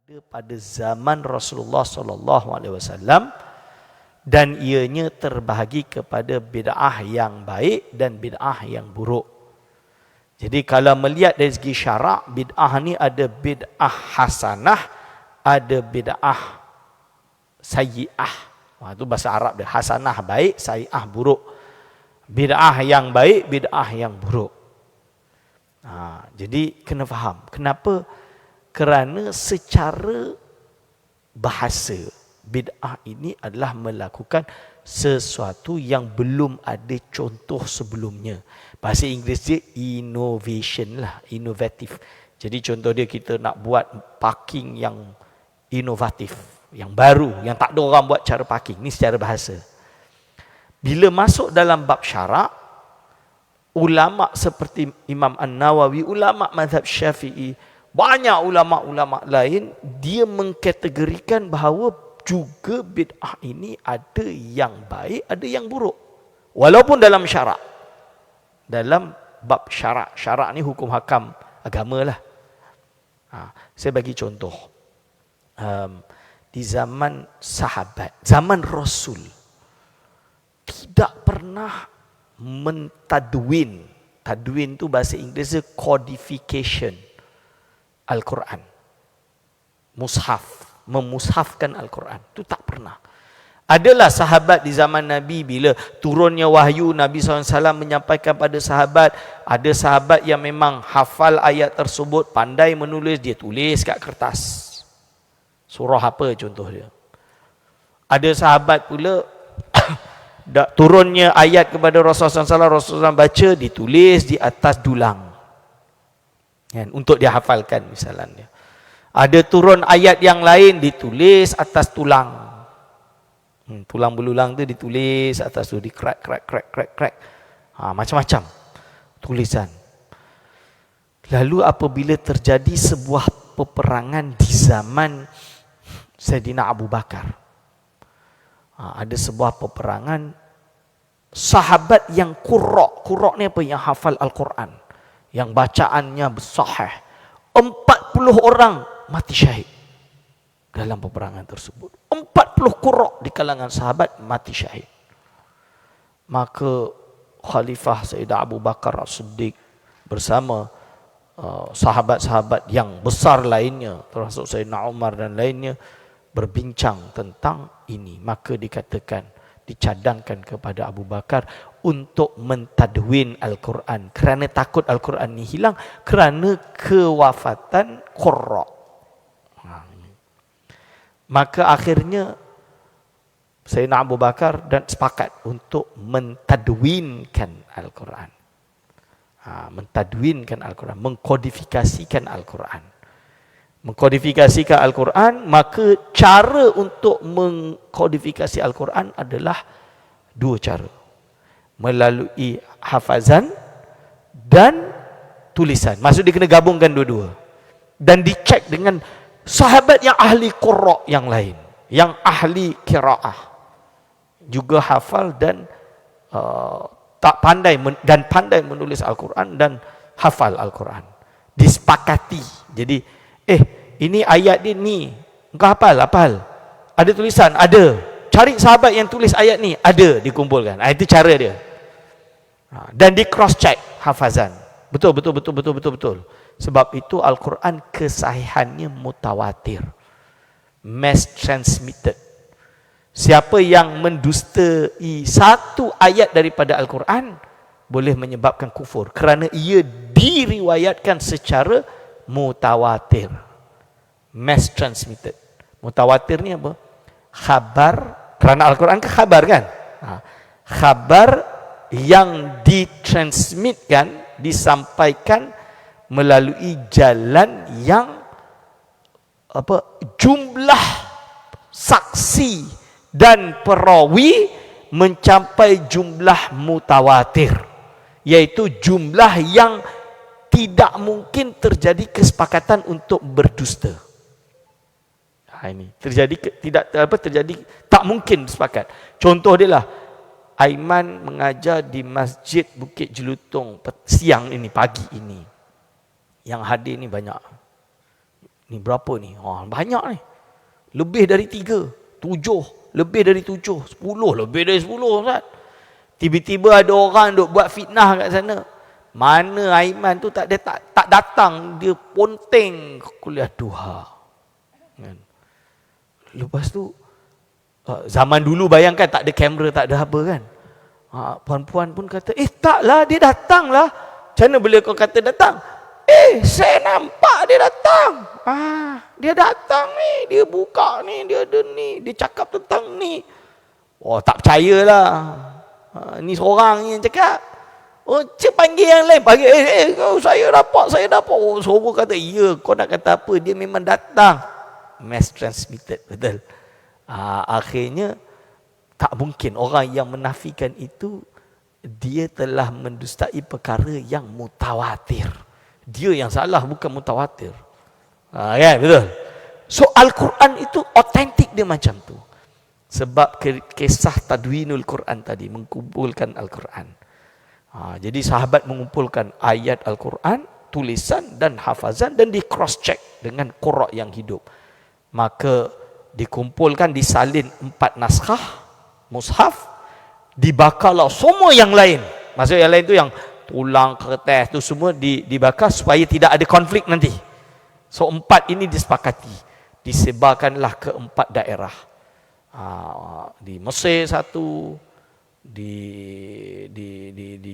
pada zaman Rasulullah sallallahu alaihi wasallam, dan ianya terbahagi kepada bid'ah yang baik dan bid'ah yang buruk. Jadi kalau melihat dari segi syarak, bid'ah ni ada bid'ah hasanah, ada bid'ah sayyi'ah. Itu bahasa Arab dia. Hasanah baik, sayyi'ah buruk. Bid'ah yang baik, bid'ah yang buruk. Jadi kena faham. Kenapa? Kerana secara bahasa, bid'ah ini adalah melakukan sesuatu yang belum ada contoh sebelumnya. Bahasa Inggeris dia innovation lah, inovatif. Jadi contoh dia, kita nak buat parking yang inovatif, yang baru, yang tak ada orang buat cara parking. Ni secara bahasa. Bila masuk dalam bab syarak, ulama seperti Imam An-Nawawi, ulama mazhab Syafi'i, banyak ulama-ulama lain, dia mengkategorikan bahawa juga bid'ah ini ada yang baik, ada yang buruk. Walaupun dalam syarak. Dalam bab syarak. Syarak ni hukum hakam agama lah. Saya bagi contoh. Di zaman sahabat, zaman Rasul, tidak pernah mentadwin. Tadwin tu bahasa Inggeris codification Al-Quran. Mushaf. Memushafkan Al-Quran. Itu tak pernah. Adalah sahabat di zaman Nabi, bila turunnya wahyu, Nabi SAW menyampaikan pada sahabat, ada sahabat yang memang hafal ayat tersebut, pandai menulis, dia tulis kat kertas. Surah apa contoh dia. Ada sahabat pula, turunnya ayat kepada Rasulullah SAW baca, ditulis di atas dulang. Untuk dihafalkan misalnya. Ada turun ayat yang lain, ditulis atas tulang. Tulang belulang tu ditulis atas tu, di crack. Macam-macam tulisan. Lalu apabila terjadi sebuah peperangan di zaman Sayyidina Abu Bakar, ada sebuah peperangan, sahabat yang qurra ni apa? Yang hafal Al-Quran, yang bacaannya sahih, 40 orang mati syahid dalam peperangan tersebut. 40 qurra di kalangan sahabat mati syahid. Maka Khalifah Sayyidina Abu Bakar As-Siddiq bersama sahabat-sahabat yang besar lainnya, termasuk Sayyidina Umar dan lainnya, berbincang tentang ini. Maka dikatakan, dicadangkan kepada Abu Bakar untuk mentadwin Al-Quran, kerana takut Al-Quran ni hilang kerana kewafatan qurra. Maka akhirnya Sayyidina Abu Bakar dan sepakat untuk mentadwinkan Al-Quran. Mentadwinkan Al-Quran, mengkodifikasikan Al-Quran. Mengkodifikasikan Al-Quran, maka cara untuk mengkodifikasi Al-Quran adalah dua cara. Melalui hafazan dan tulisan. Maksud dia kena gabungkan dua-dua. Dan dicek dengan sahabat yang ahli qurra yang lain, yang ahli qiraah, juga hafal dan pandai menulis Al-Quran dan hafal Al-Quran. Disepakati. Jadi, ini ayat dia ni, engkau hafal? Ada tulisan? Ada. Cari sahabat yang tulis ayat ni, ada, dikumpulkan. Itu cara dia. Dan di cross check hafazan. Betul. Sebab itu Al-Quran kesahihannya mutawatir. Mass transmitted. Siapa yang mendustai satu ayat daripada Al-Quran boleh menyebabkan kufur, kerana ia diriwayatkan secara mutawatir. Mass transmitted. Mutawatir ni apa? Khabar, kerana Al-Quran ke khabar kan? Khabar yang ditransmitkan, disampaikan melalui jalan yang jumlah saksi dan perawi mencapai jumlah mutawatir, iaitu jumlah yang tidak mungkin terjadi kesepakatan untuk berdusta. Ini tak mungkin sepakat. Contoh dia lah, Aiman mengajar di Masjid Bukit Jelutong siang ini, pagi ini. Yang hadir ni banyak. Ni berapa ni? Banyak ni. Lebih dari 3, 7, lebih dari 7, 10, lebih dari 10 Ustaz. Tiba-tiba ada orang duk buat fitnah kat sana. Mana Aiman tu tak datang, dia ponteng kuliah duha. Kan? Lepas tu zaman dulu bayangkan tak ada kamera, tak ada apa kan. Puan-puan pun kata, taklah, dia datang lah. Macam mana boleh kau kata datang? Saya nampak dia datang. Dia datang ni, dia buka ni, dia ada ni, dia cakap tentang ni. Tak percayalah. Ni seorang ni yang cakap. Cik panggil yang lain, panggil, saya dapat. Seorang kata, ya, kau nak kata apa? Dia memang datang. Mass transmitted, betul. Akhirnya, tak mungkin orang yang menafikan itu, dia telah mendustai perkara yang mutawatir. Dia yang salah, bukan mutawatir. Kan, betul. So, Al-Quran itu otentik dia macam tu. Sebab kisah tadwinul Quran tadi, mengumpulkan Al-Quran. Jadi sahabat mengumpulkan ayat Al-Quran, tulisan dan hafazan, dan di cross check dengan qura' yang hidup. Maka dikumpulkan, disalin 4 naskah mushaf, dibakarlah semua yang lain. Maksudnya yang lain tu yang tulang, kertas tu semua dibakar supaya tidak ada konflik nanti. So 4 ini disepakati, disebarkanlah ke 4 daerah. Di Mesir satu, di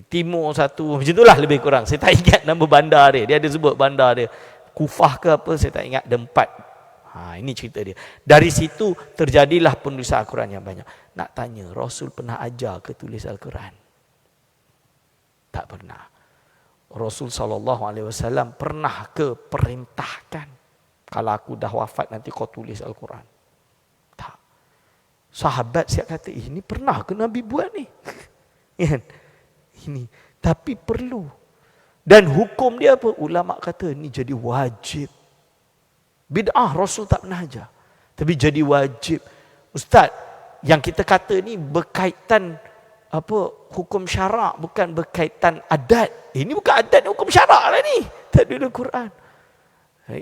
timur satu, macam itulah lebih kurang. Saya tak ingat nama bandar dia. Dia ada sebut bandar dia. Kufah ke apa, saya tak ingat. Ada 4. Ini cerita dia. Dari situ terjadilah penulisan Al-Quran yang banyak. Nak tanya, Rasul pernah ajar ke tulis Al-Quran? Tak pernah. Rasul SAW pernah ke perintahkan, kalau aku dah wafat nanti kau tulis Al-Quran? Tak. Sahabat siap kata, ini pernah ke Nabi buat ni? Ini. Tapi perlu. Dan hukum dia apa? Ulama kata ni jadi wajib. Bid'ah Rasul tak pernah ajar, tapi jadi wajib. Ustaz, yang kita kata ni berkaitan hukum syarak, bukan berkaitan adat. Ini bukan adat, hukum syarak lah ni. Tak ada Quran.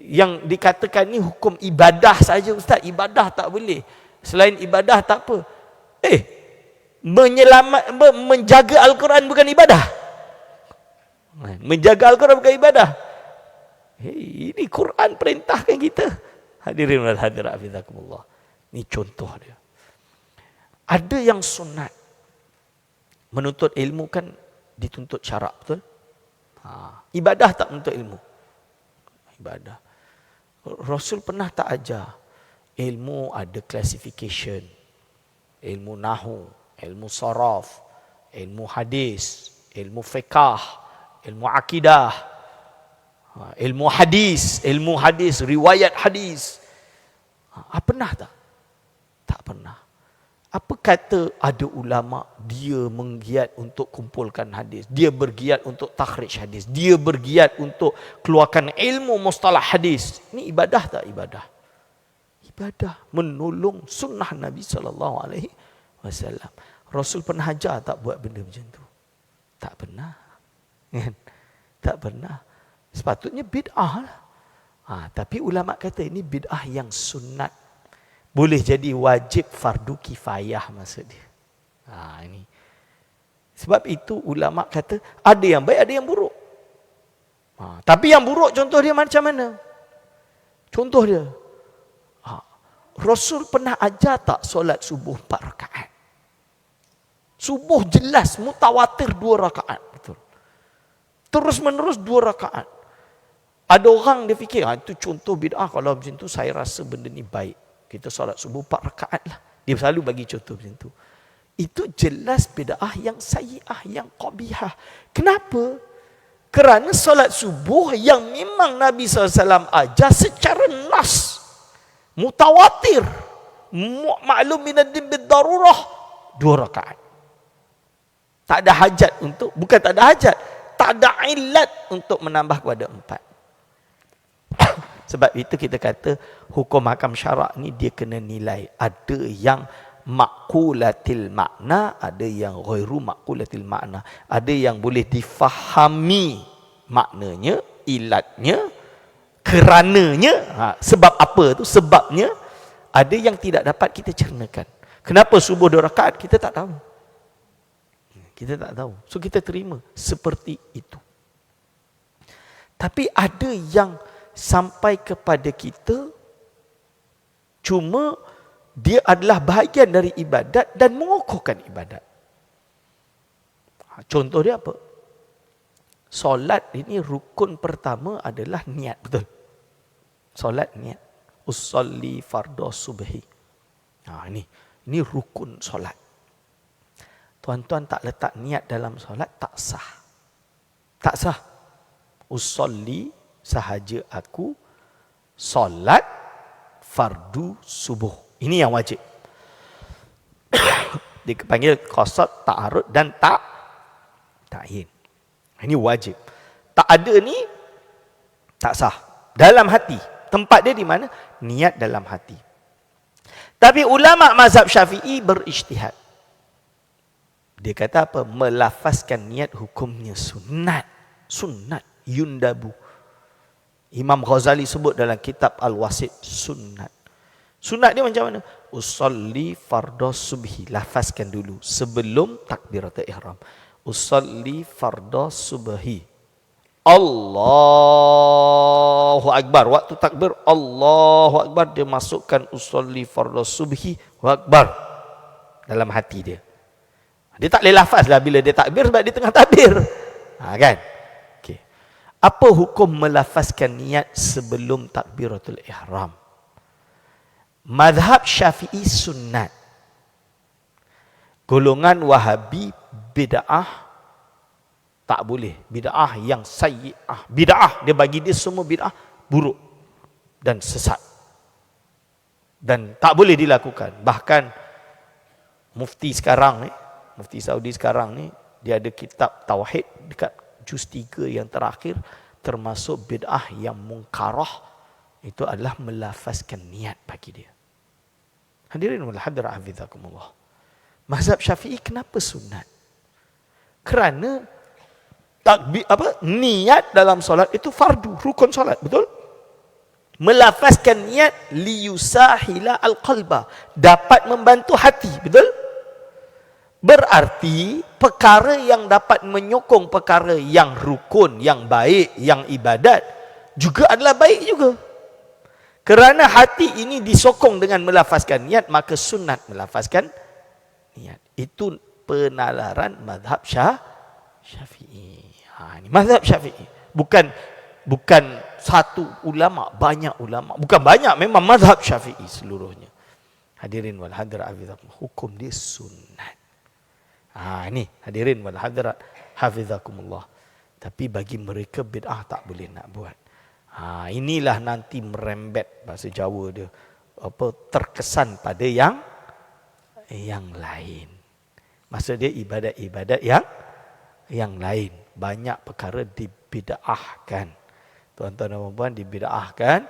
Yang dikatakan ni hukum ibadah saja Ustaz. Ibadah tak boleh. Selain ibadah tak apa. Menjaga Al-Quran bukan ibadah. Menjaga Al-Quran bukan ibadah. Ini Quran perintahkan kita. Hadirin wal hadirat hafizakumullah. Ini contoh dia. Ada yang sunat. Menuntut ilmu kan dituntut syarak, betul? Ibadah tak menuntut ilmu. Ibadah. Rasul pernah tak ajar ilmu ada classification. Ilmu nahu, ilmu saraf, ilmu hadis, ilmu fiqah, ilmu akidah, ilmu hadis, riwayat hadis. Pernah tak? Tak pernah. Apa kata ada ulama, dia menggiat untuk kumpulkan hadis, dia bergiat untuk takhrij hadis, dia bergiat untuk keluarkan ilmu mustalah hadis. Ini ibadah tak? Ibadah. Ibadah menolong sunnah Nabi SAW. Rasul pernah ajar tak buat benda macam tu? Tak pernah. Tak pernah. Sepatutnya bid'ah lah. Tapi ulama kata ini bid'ah yang sunat. Boleh jadi wajib fardu kifayah maksud dia. Ini. Sebab itu ulama kata ada yang baik, ada yang buruk. Tapi yang buruk contoh dia macam mana? Contoh dia. Rasul pernah ajar tak solat subuh 4 rakaat? Subuh jelas mutawatir 2 rakaat. Betul. Terus menerus 2 rakaat. Ada orang dia fikir, itu contoh bid'ah. Kalau macam tu saya rasa benda ni baik. Kita solat subuh 4 rakaat lah. Dia selalu bagi contoh macam tu. Itu jelas bid'ah yang sayyi'ah, yang qabihah. Kenapa? Kerana solat subuh yang memang Nabi SAW ajar secara nas, mutawatir, maklum minad-din bid-darurah, 2 rakaat. Tak ada hajat untuk, bukan tak ada hajat, tak ada ilat untuk menambah kepada 4. Sebab itu kita kata hukum hakam syarak ni dia kena nilai. Ada yang maqulatil makna, ada yang ghairu maqulatil makna. Ada yang boleh difahami maknanya, ilatnya, kerananya, sebab apa tu, sebabnya ada yang tidak dapat kita cernakan. Kenapa subuh 2 rakaat kita tak tahu. Kita tak tahu. So kita terima seperti itu. Tapi ada yang sampai kepada kita cuma dia adalah bahagian dari ibadat dan mengukuhkan ibadat. Contoh dia apa? Solat ini rukun pertama adalah niat, betul? Solat niat. Usolli fardhu subhi. Ini rukun solat. Tuan-tuan tak letak niat dalam solat, tak sah. Tak sah. Usolli sahaja aku solat fardu subuh. Ini yang wajib. Dipanggil qasad, ta'arud dan ta'yin. Ini wajib. Tak ada ni, tak sah. Dalam hati. Tempat dia di mana? Niat dalam hati. Tapi ulama mazhab Syafi'i berijtihad. Dia kata apa? Melafazkan niat hukumnya sunat. Sunat. Yundabu. Imam Ghazali sebut dalam kitab Al-Wasit, sunat. Sunat dia macam mana? Usolli fardhu subhi. Lafazkan dulu sebelum takbiratul ihram. Usolli fardhu subhi. Allahu Akbar. Waktu takbir Allahu Akbar, dia masukkan usolli fardhu subhi wa akbar dalam hati dia. Dia tak boleh lafaz lah bila dia takbir sebab dia tengah takbir. Kan? Okay. Apa hukum melafazkan niat sebelum takbiratul ihram? Mazhab Syafi'i sunnat. Golongan Wahabi bid'ah tak boleh. Bid'ah yang sayyi'ah. Bid'ah, dia bagi dia semua bid'ah buruk dan sesat. Dan tak boleh dilakukan. Bahkan mufti sekarang ni, mufti Saudi sekarang ni, dia ada kitab tauhid dekat juz 3 yang terakhir, termasuk bid'ah yang munkarah, itu adalah melafazkan niat bagi dia. Hadirin wal hadirat hafizakumullah. Mazhab Syafi'i kenapa sunat? Kerana niat dalam solat itu fardu, rukun solat, betul? Melafazkan niat liyusahila al-qalba, dapat membantu hati, betul? Berarti perkara yang dapat menyokong perkara yang rukun, yang baik, yang ibadat juga adalah baik juga. Kerana hati ini disokong dengan melafazkan niat, maka sunat melafazkan niat. Itu penalaran mazhab Syafi'i. Ini mazhab Syafi'i. Bukan satu ulama, banyak ulama. Bukan banyak, memang mazhab Syafi'i seluruhnya. Hadirin wal hadirat hafizakumullah. Hukum dia sunat. Ini hadirin wal hadirat hafizakumullah. Tapi bagi mereka bid'ah tak boleh nak buat. Inilah nanti merembet, bahasa Jawa dia, terkesan pada yang lain. Maksud dia ibadat-ibadat yang lain. Banyak perkara dibid'ahkan. Tuan-tuan dan puan-puan, dibid'ahkan,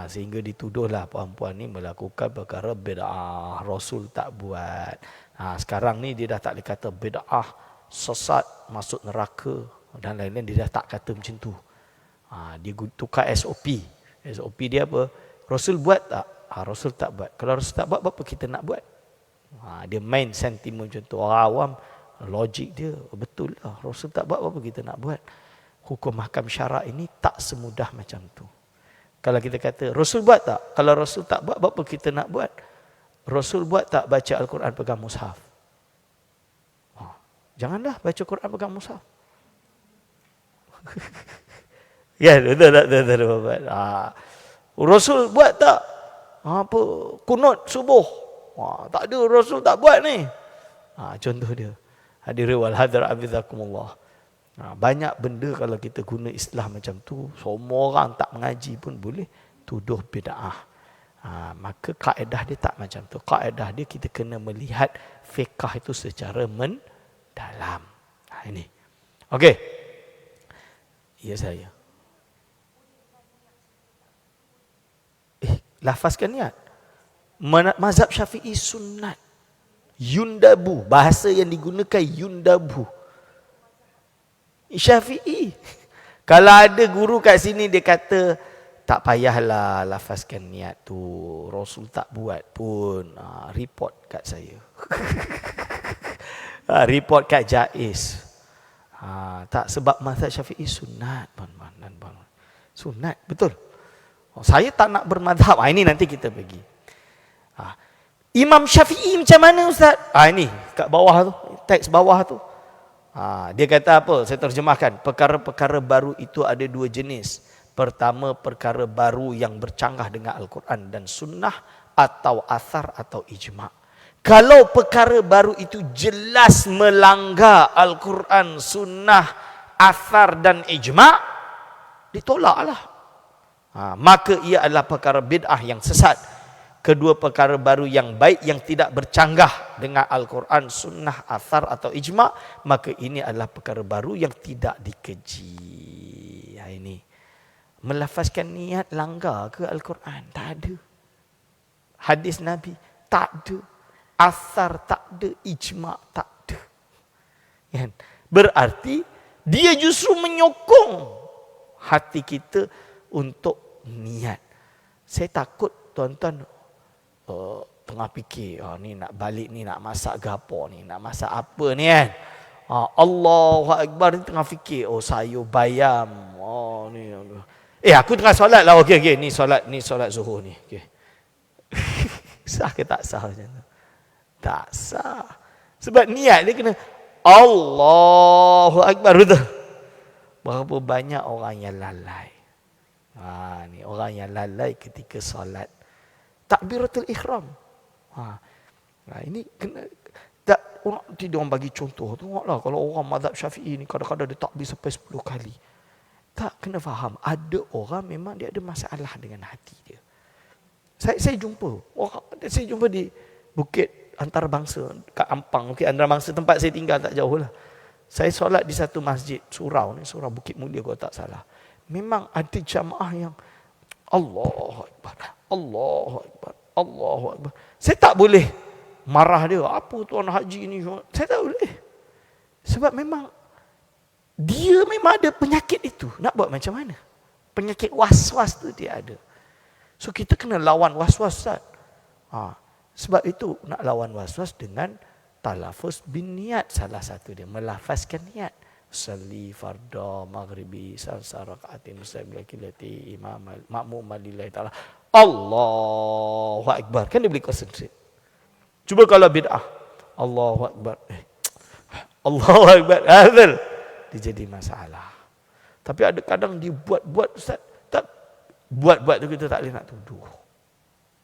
sehingga dituduhlah puan-puan ni melakukan perkara bid'ah. Rasul tak buat. Sekarang ni dia dah tak boleh kata bid'ah, sesat, masuk neraka dan lain-lain. Dia dah tak kata macam tu. Dia tukar SOP. SOP dia apa? Rasul buat tak? Rasul tak buat. Kalau Rasul tak buat, apa kita nak buat? Dia main sentimen macam tu. Orang awam, logik dia, betul lah. Rasul tak buat, apa kita nak buat? Hukum mahkam syarak ini tak semudah macam tu. Kalau kita kata, Rasul buat tak? Kalau Rasul tak buat, apa kita nak buat? Rasul buat tak baca Al-Quran pegang mushaf? Janganlah baca Quran pegang mushaf. Ya, betul tak? Rasul buat tak? Kunut subuh? Tak ada, Rasul tak buat ni. Contoh dia. Hadirin wal hadirat hafizakumullah. Banyak benda kalau kita guna istilah macam tu, semua orang tak mengaji pun boleh tuduh bid'ah. Maka kaedah dia tak macam tu. Kaedah dia kita kena melihat fiqh itu secara mendalam. Ini. Okey. Ya saya. Lafazkan niat. Mazhab Syafi'i sunat. Yundabu. Bahasa yang digunakan yundabu. Syafi'i. Kalau ada guru kat sini dia kata Tak payahlah lafazkan niat tu. Rasul tak buat pun. Report kat saya. Report kat Jais. Tak, sebab mazhab Syafi'i sunat. Sunat, betul. Saya tak nak bermadhab. Ini nanti kita pergi. Imam Syafi'i macam mana Ustaz? Ini kat bawah tu. Teks bawah tu. Dia kata apa? Saya terjemahkan. Perkara-perkara baru itu ada dua jenis. Pertama, perkara baru yang bercanggah dengan Al-Quran dan Sunnah atau athar atau ijma'. Kalau perkara baru itu jelas melanggar Al-Quran, Sunnah, athar dan ijma', ditolaklah. Maka ia adalah perkara bid'ah yang sesat. Kedua perkara baru yang baik yang tidak bercanggah dengan Al-Quran, Sunnah, athar atau ijma', maka ini adalah perkara baru yang tidak dikeji. Ini. Melafazkan niat langgar ke Al-Quran? Tak ada. Hadis Nabi? Tak ada. Athar tak ada. Ijma' tak ada. Kan? Berarti dia justru menyokong hati kita untuk niat. Saya takut tuan-tuan tengah fikir, ni nak balik ni, nak masak gapo ni, nak masak apa ni kan. Allahu Akbar, ni tengah fikir, sayur bayam. Ni. Aku tengah solat lah. Okey, ni solat zuhur ni. Okey. Sah ke tak sah macam tu? Tak sah. Sebab niat dia kena Allahu Akbar, betul. Berapa banyak orang yang lalai. Ni orang yang lalai ketika solat. Takbiratul ihram. Ini kena tak orang tidak orang bagi contoh. Tengoklah kalau orang mazhab Syafi'i ni kadang-kadang dia takbir sampai 10 kali. Tak, kena faham, ada orang memang dia ada masalah dengan hati dia. Saya jumpa di Bukit Antarabangsa, kat Ampang, Bukit Antarabangsa tempat saya tinggal tak jauh lah. Saya solat di satu masjid surau ni, surau Bukit Mulia kalau tak salah. Memang ada jamaah yang Allahu Akbar, Allahu Akbar, Allahu Akbar. Saya tak boleh marah dia, apa tuan haji ni? Saya tak boleh. Sebab memang dia memang ada penyakit itu. Nak buat macam mana? Penyakit was-was tu dia ada. So kita kena lawan was-was, Ustaz. Sebab itu nak lawan was-was dengan talafuz bin niat. Salah satu dia melafazkan niat. Salli farda maghribi salsa rakaatin musabila kilati imam makmum lillahi ta'ala. Allahu Akbar. Kan dia boleh concentrate. Cuba kalau bid'ah. Allahu Akbar. Allahu Akbar. Dia jadi masalah. Tapi ada kadang dia buat-buat, Ustaz. Tak buat-buat tu kita tak boleh nak tuduh.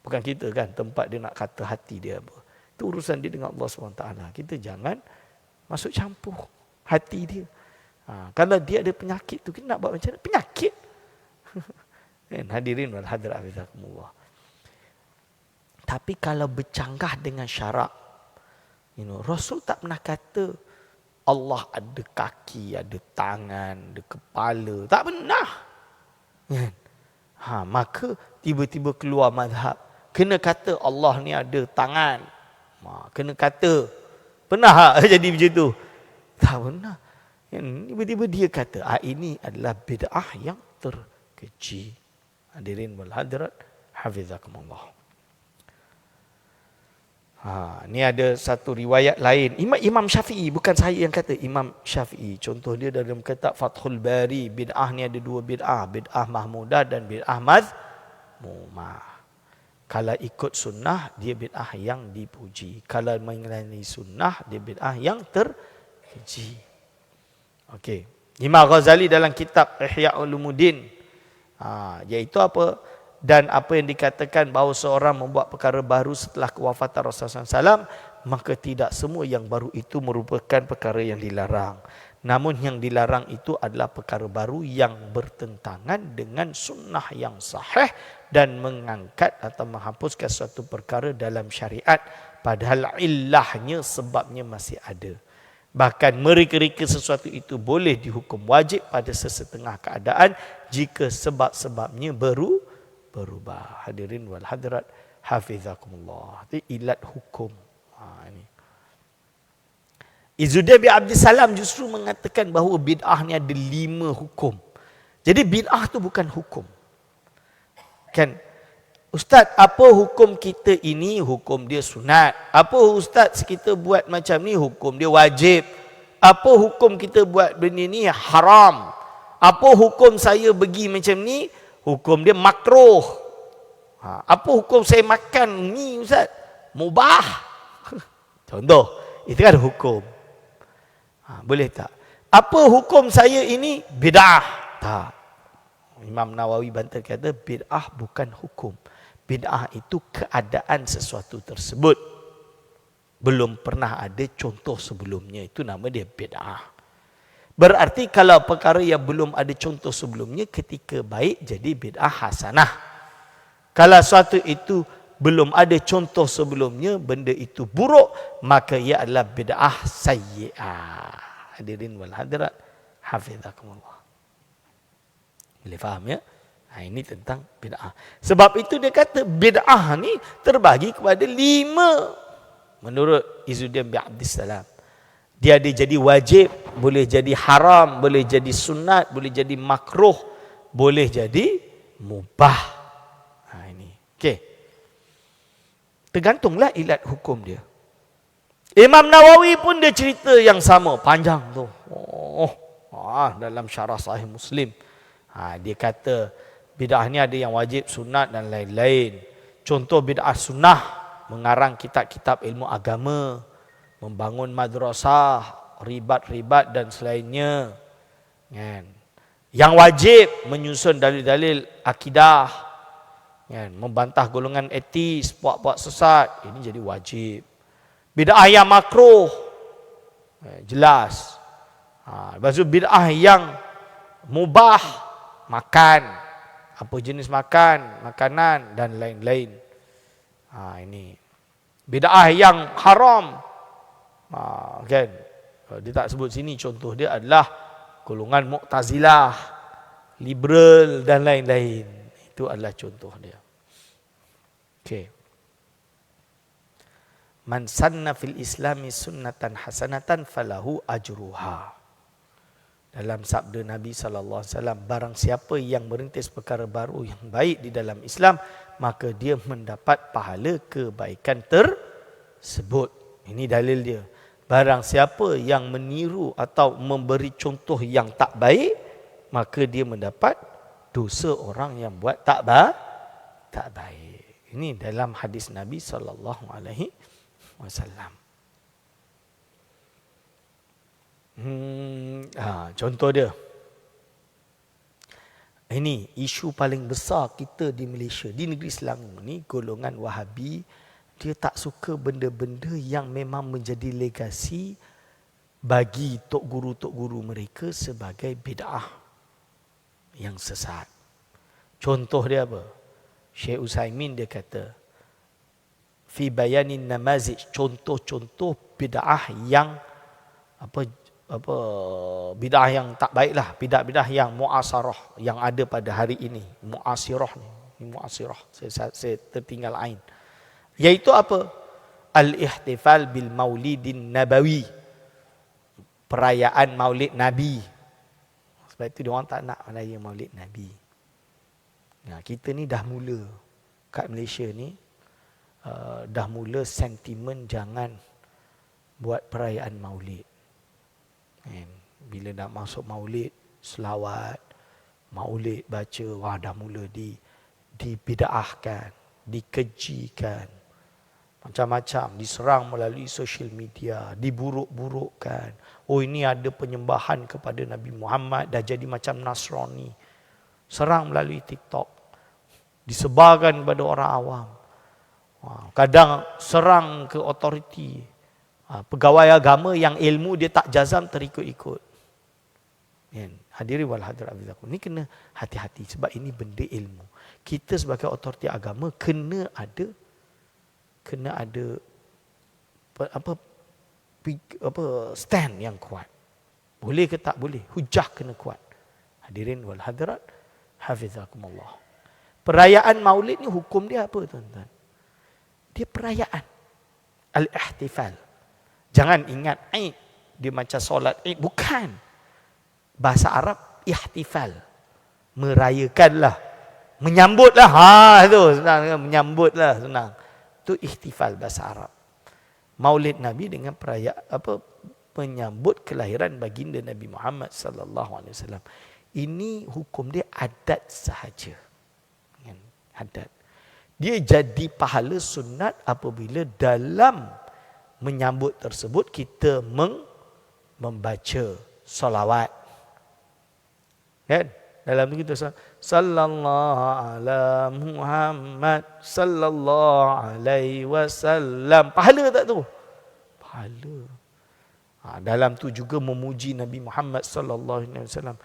Bukan kita kan tempat dia nak kata hati dia apa. Itu urusan dia dengan Allah SWT. Kita jangan masuk campur hati dia. Kalau dia ada penyakit tu, kita nak buat macam mana? Penyakit. Hadirin wal hadirat hafizakumullah. Tapi kalau bercanggah dengan syarak, Rasul tak pernah kata Allah ada kaki, ada tangan, ada kepala. Tak pernah. Maka tiba-tiba keluar mazhab. Kena kata Allah ni ada tangan. Kena kata. Pernah jadi macam tu? Tak pernah. Tiba-tiba dia kata, ini adalah bid'ah yang terkeji. Hadirin wal hadirat hafizakumullah. Ni ada satu riwayat lain. Imam Syafi'i, bukan saya yang kata, Imam Syafi'i. Contoh dia dalam kitab Fathul Bari, bid'ah ni ada dua bid'ah. Bid'ah mahmudah dan bid'ah mazmumah. Kalau ikut sunnah, dia bid'ah yang dipuji. Kalau mengenai sunnah, dia bid'ah yang terkeji. Okey. Imam Ghazali dalam kitab Ihya Ulumuddin, iaitu apa? Dan apa yang dikatakan bahawa seorang membuat perkara baru setelah kewafatan Rasulullah SAW, maka tidak semua yang baru itu merupakan perkara yang dilarang. Namun yang dilarang itu adalah perkara baru yang bertentangan dengan sunnah yang sahih dan mengangkat atau menghapuskan suatu perkara dalam syariat padahal illahnya, sebabnya masih ada. Bahkan mereka-reka sesuatu itu boleh dihukum wajib pada sesetengah keadaan jika sebab-sebabnya berubah. Hadirin wal hadirat hafizakumullah. Itu ilat hukum. Ini. Izzuddin bin Abdussalam justru mengatakan bahawa bid'ah ni ada 5 hukum. Jadi bid'ah tu bukan hukum. Kan? Ustaz, apa hukum kita ini? Hukum dia sunat. Apa ustaz kita buat macam ni? Hukum dia wajib. Apa hukum kita buat benda ni? Haram. Apa hukum saya pergi macam ni? Hukum dia makruh. Apa hukum saya makan ni ustaz? Mubah. Contoh, itu kan hukum. Boleh tak? Apa hukum saya ini? Bid'ah. Tak. Imam Nawawi Bantal kata bid'ah bukan hukum. Bid'ah itu keadaan sesuatu tersebut. Belum pernah ada contoh sebelumnya. Itu nama dia bid'ah. Berarti kalau perkara yang belum ada contoh sebelumnya, ketika baik jadi bid'ah hasanah. Kalau suatu itu belum ada contoh sebelumnya, benda itu buruk, maka ia adalah bid'ah sayyi'ah. Hadirin wal hadirat, hafizakumullah. Boleh faham ya? Ini tentang bid'ah. Sebab itu dia kata bid'ah ni terbagi kepada 5. Menurut Izzuddin bin Abdissalam. Dia ada jadi wajib, boleh jadi haram, boleh jadi sunat, boleh jadi makruh, boleh jadi mubah. Ini. Okey. Tergantunglah ilat hukum dia. Imam Nawawi pun dia cerita yang sama, panjang tu. Dalam syarah Sahih Muslim. Dia kata bid'ah ni ada yang wajib, sunat dan lain-lain. Contoh bid'ah sunnah, mengarang kitab-kitab ilmu agama, membangun madrasah, ribat-ribat dan selainnya. Yang wajib, menyusun dalil-dalil akidah, membantah golongan etis, puak-puak sesat, ini jadi wajib. Bid'ah yang makruh, jelas. Lepas tu bid'ah yang mubah, makan, apa jenis makan, makanan dan lain-lain. Ini bid'ah yang haram. Kan? Dia tak sebut sini, contoh dia adalah golongan Mu'tazilah, liberal dan lain-lain. Itu adalah contoh dia. Okey. Man sanna fil islami sunnatan hasanatan falahu ajruha. Dalam sabda Nabi SAW, barang siapa yang merintis perkara baru yang baik di dalam Islam, maka dia mendapat pahala kebaikan tersebut. Ini dalil dia. Barang siapa yang meniru atau memberi contoh yang tak baik, maka dia mendapat dosa orang yang buat tak baik. Ini dalam hadis Nabi SAW. Contoh dia. Ini isu paling besar kita di Malaysia, di negeri Selangor ni, golongan Wahabi, dia tak suka benda-benda yang memang menjadi legasi bagi tok guru mereka sebagai bid'ah yang sesat. Contoh dia apa? Syekh Utsaimin dia kata, fi bayanin namazij, contoh-contoh bid'ah yang bid'ah yang tak baiklah, bid'ah yang muasarah yang ada pada hari ini. Muasirah ni, muasirah. Saya tertinggal ain. Yaitu apa? Al-ihtifal bil maulidin nabawi. Perayaan Maulid Nabi. Sebab itu dia orang tak nak raya Maulid Nabi. Nah, kita ni dah mula kat Malaysia ni dah mula sentimen jangan buat perayaan Maulid. Bila nak masuk Maulid, selawat, Maulid baca, dah mula dibid'ahkan, dikejikan. Macam-macam, diserang melalui social media, diburuk-burukkan. Oh, ini ada penyembahan kepada Nabi Muhammad, dah jadi macam Nasrani. Serang melalui TikTok, disebarkan kepada orang awam. Kadang serang ke otoriti, pegawai agama yang ilmu dia tak jazam terikut-ikut. Hadirin wal hadirat, ini kena hati-hati sebab ini benda ilmu. Kita sebagai otoriti agama kena ada stand yang kuat. Boleh ke tak boleh? Hujah kena kuat. Hadirin wal hadirat, hafizakumullah. Perayaan Maulid ni hukum dia apa, tuan-tuan? Dia perayaan. Al-ihtifal. Jangan ingat Eid dia macam solat Eid, bukan. Bahasa Arab ihtifal, merayakanlah. Menyambutlah. Tu senang kan? Menyambutlah senang. Itu ihtifal bahasa Arab. Maulid Nabi dengan menyambut kelahiran baginda Nabi Muhammad sallallahu alaihi wasallam. Ini hukum dia adat sahaja. Adat. Dia jadi pahala sunat apabila dalam menyambut tersebut kita membaca salawat. Kan? Dalam itu kita sallallahu ala Muhammad sallallahu alaihi wasallam. Pahala tak tu? Pahala. Dalam tu juga memuji Nabi Muhammad sallallahu alaihi wasallam.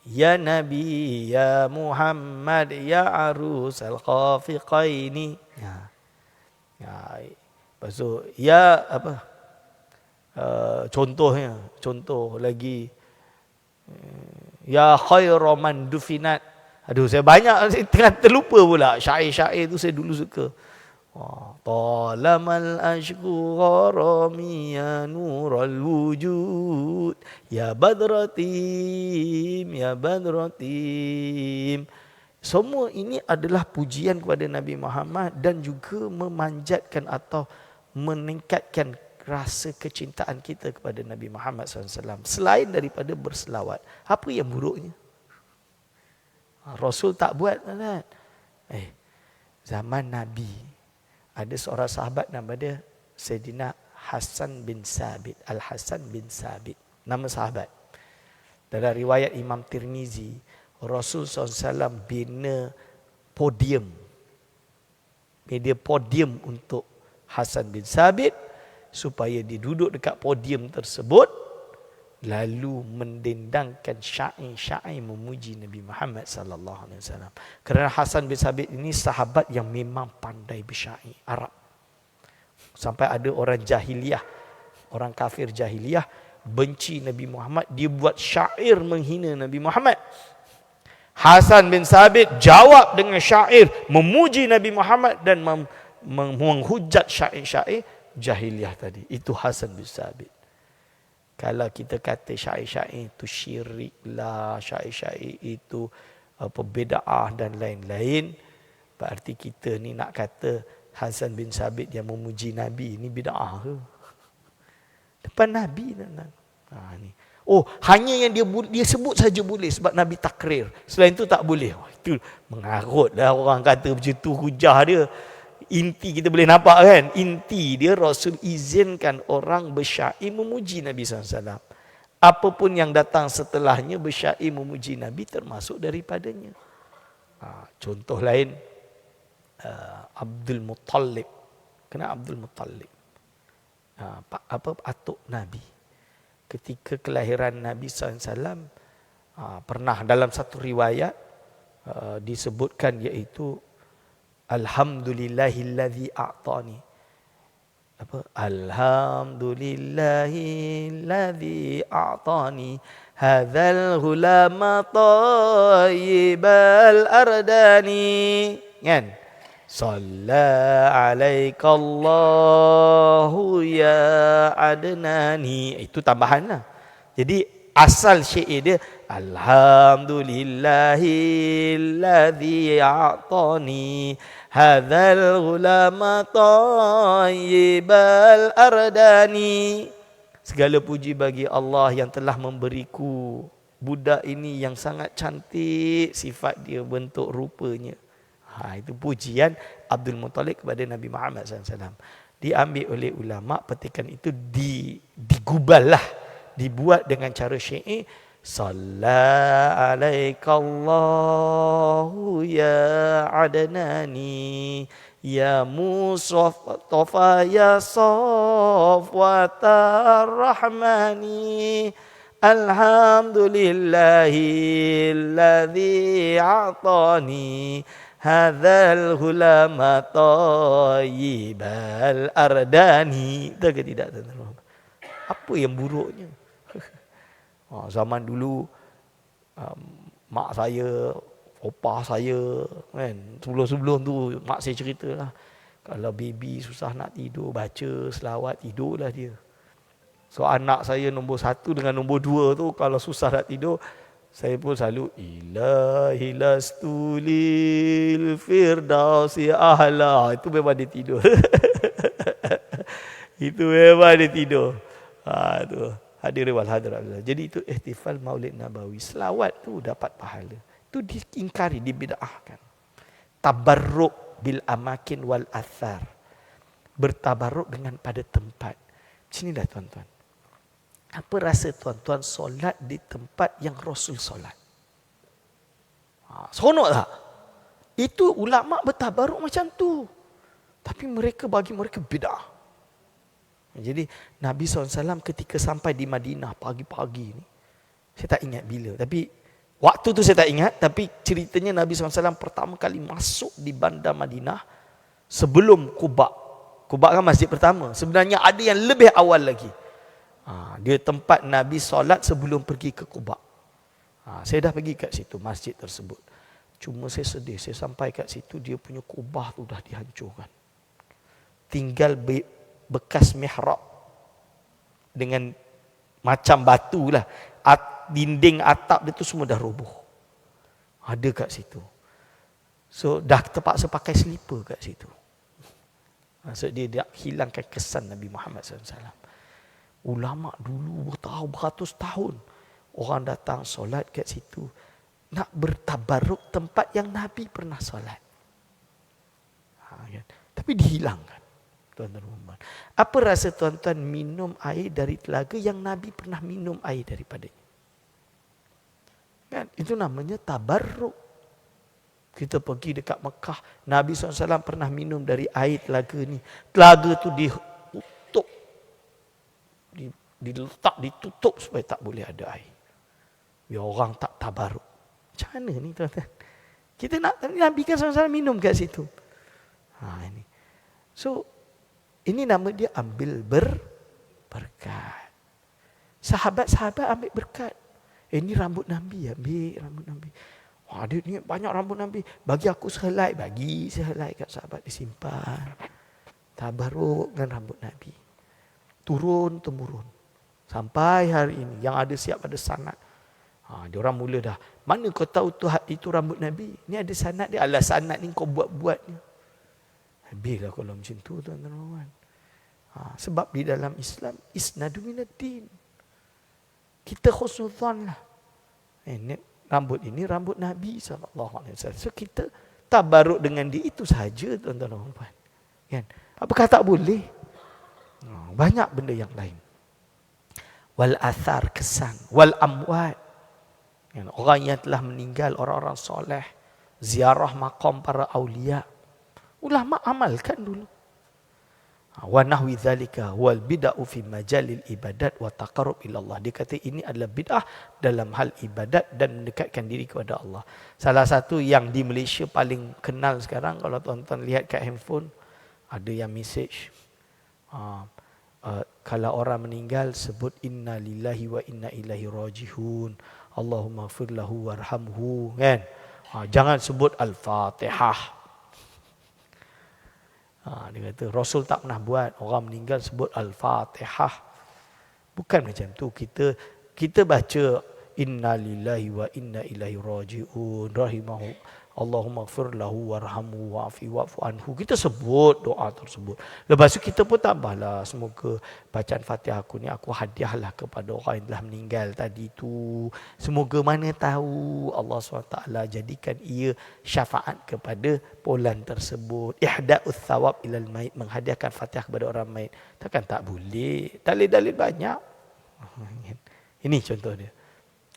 Ya Nabi, ya Muhammad, ya arus al-khafiqaini. Lepas tu, ya apa? Contoh lagi. Ya khairu man dufinat. Aduh, saya tengah terlupa pula. Syair-syair tu saya dulu suka. Talamal ashku gharami ya nural wujud ya badratim ya badratim. Semua ini adalah pujian kepada Nabi Muhammad dan juga memanjatkan atau meningkatkan rasa kecintaan kita kepada Nabi Muhammad SAW. Selain daripada berselawat, apa yang buruknya? Rasul tak buat kan? Zaman Nabi ada seorang sahabat nama dia Sayyidina Hasan bin Sabit. Al-Hasan bin Sabit. Nama sahabat. Dalam riwayat Imam Tirmizi, Rasul SAW bina podium. Bina podium untuk Hasan bin Sabit supaya dia duduk dekat podium tersebut lalu mendendangkan syair-syair memuji Nabi Muhammad sallallahu alaihi wasallam. Kerana Hasan bin Sabit ini sahabat yang memang pandai bersyair Arab. Sampai ada orang jahiliyah, orang kafir jahiliyah benci Nabi Muhammad, dia buat syair menghina Nabi Muhammad. Hasan bin Sabit jawab dengan syair memuji Nabi Muhammad dan menghujat syair-syair jahiliyah tadi. Itu Hasan bin Sabit. Kalau kita kata syair-syair itu syirik lah, syair-syair itu bid'ah dan lain-lain, berarti kita ni nak kata Hasan bin Sabit yang memuji Nabi ni bid'ah ke? Depan Nabi ni. Hanya yang dia sebut saja boleh sebab Nabi takrir. Selain itu tak boleh. Itu mengarut dah orang kata macam tu, hujah dia. Inti kita boleh nampak kan? Inti dia Rasul izinkan orang bersyair memuji Nabi SAW. Apapun yang datang setelahnya bersyair memuji Nabi termasuk daripadanya. Contoh lain, Abdul Muttalib. Kenapa Abdul Muttalib? Atuk Nabi. Ketika kelahiran Nabi SAW, pernah dalam satu riwayat disebutkan iaitu Alhamdulillahillazi a'tani. Alhamdulillahillazi a'tani hadzal ghulama tayyibal ardani. Kan? Shalla alaikallahu ya adnani. Itu tambahanlah. Jadi asal syair dia Alhamdulillahillazi a'tani hadzal ghulama tayyibal ardani. Segala puji bagi Allah yang telah memberiku budak ini yang sangat cantik sifat dia, bentuk rupanya. Itu pujian Abdul Muttalib kepada Nabi Muhammad SAW. Diambil oleh ulama, petikan itu digubal lah, dibuat dengan cara syair. Salla alaikallahu ya adnani ya musafa ya safwatar rahmani alhamdulillahillazi a'tani hadzal ghulama tayyibal ardani. Tahu ke tidak tuan-tuan? Apa yang buruknya? Zaman dulu mak saya, opah saya kan, sebelum tu mak saya ceritalah, kalau baby susah nak tidur baca selawat tidurlah dia. So anak saya nombor 1 dengan nombor 2 tu kalau susah nak tidur Saya pun selalu ilahi lastulil firdausi ahla. Itu memang dia tidur. Itu memang dia tidur. Tu hadir wal hadrat. Jadi itu ihtifal Maulid Nabawi. Selawat tu dapat pahala. Itu diingkari, dibid'ahkan. Tabarruk bil amakin wal athar. Bertabarruk dengan pada tempat. Sini dah tuan-tuan. Apa rasa tuan-tuan solat di tempat yang Rasul solat? Seronok tak? Itu ulama bertabaruk macam tu. Tapi bagi mereka bid'ah. Jadi Nabi SAW ketika sampai di Madinah pagi-pagi ni, saya tak ingat bila. Tapi waktu tu saya tak ingat. Tapi ceritanya Nabi SAW pertama kali masuk di bandar Madinah sebelum Quba. Quba kan masjid pertama. Sebenarnya ada yang lebih awal lagi. Dia tempat Nabi solat sebelum pergi ke Quba. Saya dah pergi kat situ, masjid tersebut. Cuma saya sedih, saya sampai kat situ, dia punya kubah tu dah dihancurkan. Tinggal bekas mihrab dengan macam batu lah. Dinding atap dia tu semua dah roboh. Ada kat situ. So dah terpaksa pakai slipper kat situ. Maksud dia hilangkan kesan Nabi Muhammad SAW. Ulama dulu beratus tahun orang datang solat kat situ nak bertabaruk tempat yang Nabi pernah solat. Kan? Tapi dihilangkan. Tuan-tuan, apa rasa tuan-tuan minum air dari telaga yang Nabi pernah minum air daripadanya? Kan? Itu namanya tabarruk. Kita pergi dekat Mekah, Nabi SAW pernah minum dari air telaga ni. Telaga tu diletak, ditutup supaya tak boleh ada air. Biar orang tak tabaruk. Macam mana ni tuan-tuan? Kita nak, Nabi kan SAW minum kat situ. Ini. So, ini nama dia ambil berkat. Sahabat-sahabat ambil berkat. Ini rambut Nabi, ambil rambut Nabi. Wah, dia ni banyak rambut Nabi. Bagi aku sehelai, bagi sehelai kat sahabat, disimpan. Tabaruk dengan rambut Nabi. Turun-temurun. Sampai hari ini, yang ada siap ada sanad. Dia orang mula dah. Mana kau tahu itu rambut Nabi? Ni ada sanad dia. Alah sanad ni kau buat-buat ni. Habislah kalau macam tu tuan-tuan. Sebab di dalam Islam, isnadu minaddin. Kita khusnudhan lah. Rambut ini rambut Nabi SAW. So kita tabaruk dengan dia itu sahaja tuan-tuan. Kan? Apakah tak boleh? Banyak benda yang lain. Wal athar, kesan. Wal amwat. Orang yang telah meninggal, orang-orang soleh. Ziarah maqam para awliya. Ulama amalkan dulu. Wa nahwi dzalika wal bid'ah fi majalil ibadat wa taqarrub ila Allah. Dia kata ini adalah bid'ah dalam hal ibadat dan mendekatkan diri kepada Allah. Salah satu yang di Malaysia paling kenal sekarang, kalau tuan-tuan lihat kat handphone, ada yang message. Kalau orang meninggal sebut inna lillahi wa inna ilaihi raji'un. Allahumma ighfir lahu warhamhu, kan? Jangan sebut al-Fatihah. Dia kata Rasul tak pernah buat, orang meninggal sebut al-Fatihah. Bukan macam tu. Kita baca inna lillahi wa inna ilaihi raji'un rahimahu Allahumma ighfir lahu warhamhu wa'fi wa'fu anhu. Kita sebut doa tersebut. Lepas tu kita pun tambahlah, semoga bacaan Fatihah aku ni aku hadiahlah kepada orang yang telah meninggal tadi tu. Semoga mana tahu Allah SWT jadikan ia syafaat kepada polan tersebut. Ihda'uth thawab ilal mayit, menghadiahkan Fatihah kepada orang mayit. Takkan tak boleh. Dalil-dalil banyak. Ini contoh dia.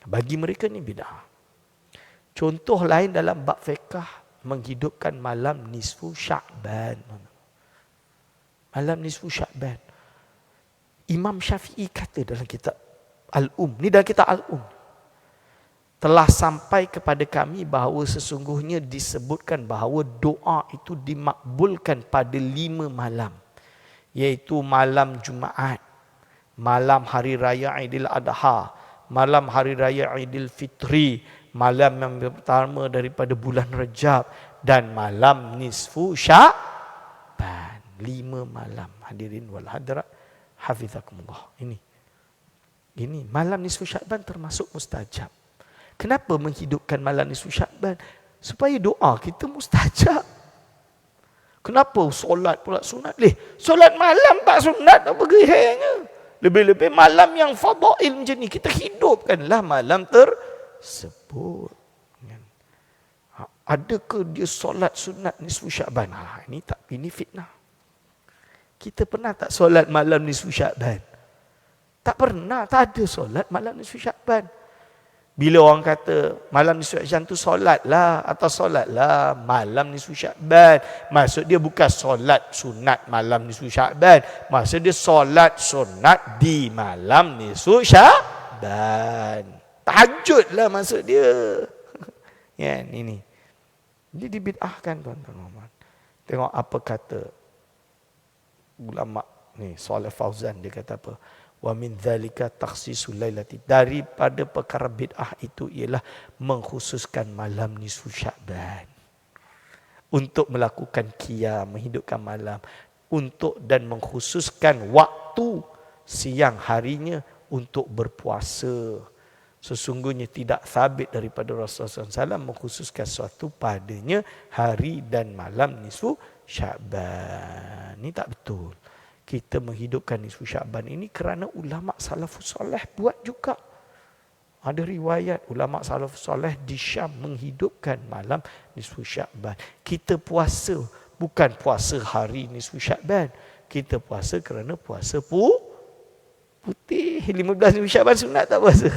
Bagi mereka ni bid'ah. Contoh lain dalam bab fiqh, menghidupkan malam nisfu Sya'ban. Malam nisfu Sya'ban. Imam Syafi'i kata dalam kitab Al-Um, ni dalam kitab Al-Um, telah sampai kepada kami bahawa sesungguhnya disebutkan bahawa doa itu dimakbulkan pada 5 malam. Iaitu malam Jumaat, malam Hari Raya Aidil Adha, malam Hari Raya Aidil Fitri, malam yang pertama daripada bulan Rejab, dan malam nisfu Sya'ban. 5 malam. Hadirin wal hadrat, hafizakumullah. Ini malam nisfu Sya'ban termasuk mustajab. Kenapa menghidupkan malam nisfu Sya'ban? Supaya doa kita mustajab. Kenapa solat pula sunat? Solat malam tak sunat, apa gerihanya? Lebih-lebih malam yang fadail macam ni, kita hidupkanlah malam tersebut. Adakah dia solat sunat nisfu Sya'ban? Ini fitnah. Kita pernah tak solat malam nisfu Sya'ban? Tak pernah, tak ada solat malam nisfu Sya'ban. Bila orang kata malam nisfu Sya'ban tu solatlah atau solatlah malam nisfu Sya'ban, maksud dia bukan solat sunat malam nisfu Sya'ban, maksud dia solat sunat di malam nisfu Sya'ban. Tahajudlah maksud dia. Ya, ini. Dia dibid'ahkan tuan-tuan. Tengok apa kata ulama ni, Saleh Fauzan, dia kata apa? Wa min dzalika takhsisul lailati. Daripada perkara bid'ah itu ialah mengkhususkan malam nisfu Sya'ban untuk melakukan qiyam, menghidupkan malam, untuk dan mengkhususkan waktu siang harinya untuk berpuasa. Sesungguhnya tidak sabit daripada Rasulullah SAW mengkhususkan suatu padanya hari dan malam nisfu Sya'ban. Ini tak betul. Kita menghidupkan nisfu Sya'ban ini kerana ulama salafus soleh buat juga. Ada riwayat ulama salafus soleh di Syam menghidupkan malam nisfu Sya'ban. Kita puasa bukan puasa hari nisfu Sya'ban. Kita puasa kerana puasa putih. 15 nisfu Sya'ban sunat tak puasa?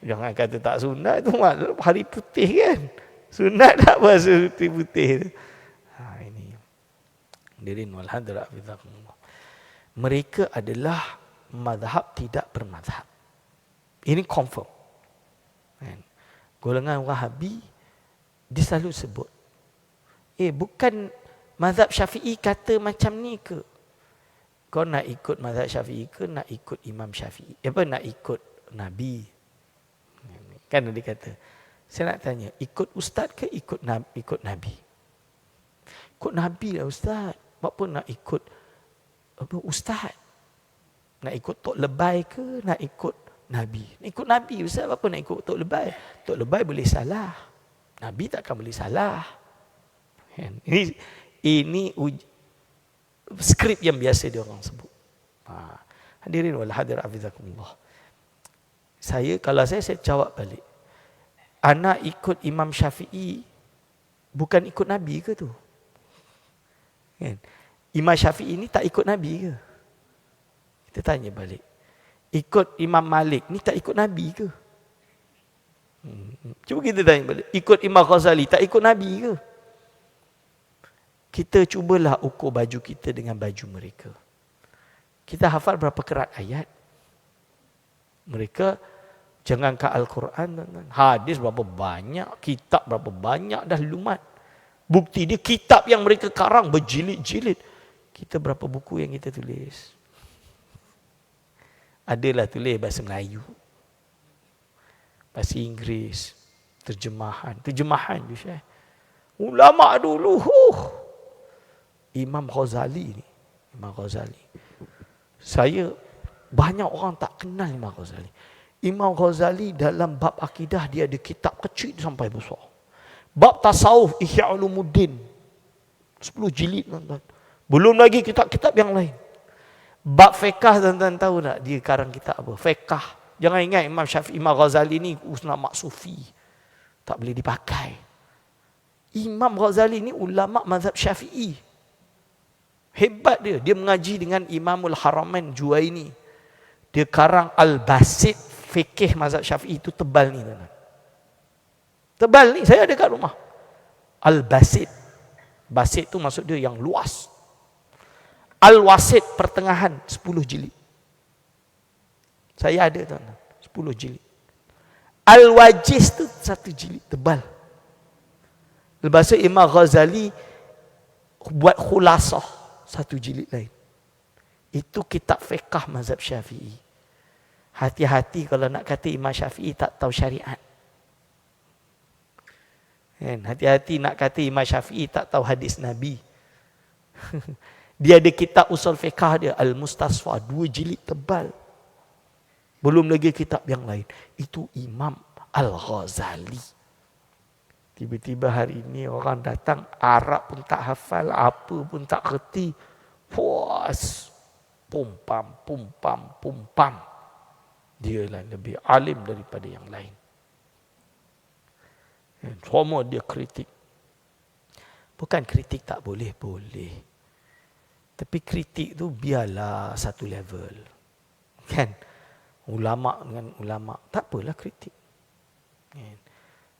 Jangan kata tak sunat, itu hari putih kan. Sunat tak puasa putih. Ini. Hadirin wal hadirat fillah. Mereka adalah mazhab tidak bermazhab. Ini confirm. Golongan Wahabi dia selalu sebut, bukan mazhab Syafi'i kata macam ni ke? Kau nak ikut mazhab Syafi'i ke nak ikut Imam Syafi'i? Nak ikut Nabi? Kan dia kata, saya nak tanya, ikut ustaz ke ikut Nabi? Ikut Nabi lah ustaz. Apa nak ikut ustaz? Nak ikut Tok Lebay ke nak ikut Nabi? Nak ikut Nabi ustaz. Apa nak ikut Tok Lebay? Tok Lebay boleh salah, Nabi takkan boleh salah. Ini skrip yang biasa dia orang sebut. Hadirin wal hadirat hafizakumullah. Kalau saya jawab balik. Anak ikut Imam Syafi'i bukan ikut Nabi ke tu? Kan? Imam Syafi'i ni tak ikut Nabi ke? Kita tanya balik. Ikut Imam Malik ni tak ikut Nabi ke? Cuba kita tanya balik. Ikut Imam Ghazali tak ikut Nabi ke? Kita cubalah ukur baju kita dengan baju mereka. Kita hafal berapa kerat ayat? Mereka jangankan Al-Quran, hadis berapa banyak, kitab berapa banyak dah lumat. Bukti dia kitab yang mereka karang berjilid-jilid. Kita berapa buku yang kita tulis? Adalah tulis bahasa Melayu, bahasa Inggeris, terjemahan tu Syekh. Ulama dulu, Imam Ghazali ni, saya banyak orang tak kenal Imam Ghazali. Imam Ghazali dalam bab akidah dia ada kitab kecil sampai besar. Bab tasawuf Ihya Ulumuddin 10 jilid tuan-tuan. Belum lagi kitab-kitab yang lain. Bab fiqh tuan-tuan tahu tak dia karang kitab apa? Fiqh. Jangan ingat Imam Syafi'i, Imam Ghazali ni ulama sufi. Tak boleh dipakai. Imam Ghazali ni ulama mazhab Syafi'i. Hebat dia. Dia mengaji dengan Imamul Haramain Juwaini. Dia karang Al-Basit. Fikih mazhab Syafi'i itu tebal ni. Tebal ni, saya ada kat rumah. Al-Basit. Basit tu maksud dia yang luas. Al-Wasit pertengahan 10 jilid. Saya ada tuan-tuan, 10 jilid. Al-Wajiz tu 1 jilid tebal. Lepas tu Imam Ghazali buat khulasah 1 jilid lain. Itu kitab fiqh mazhab Syafi'i. Hati-hati kalau nak kata Imam Syafi'i tak tahu syariat. Hati-hati nak kata Imam Syafi'i tak tahu hadis Nabi. Dia ada kitab usul fiqh dia, Al-Mustasfa, 2 jilid tebal. Belum lagi kitab yang lain. Itu Imam Al-Ghazali. Tiba-tiba hari ini orang datang, Arab pun tak hafal, apa pun tak kerti. Puas. Pum-pam. Dia lah lebih alim daripada yang lain. Semua dia kritik. Bukan kritik tak boleh. Tapi kritik tu biarlah satu level. Kan? Ulama dengan ulama. Tak apalah kritik. Kan?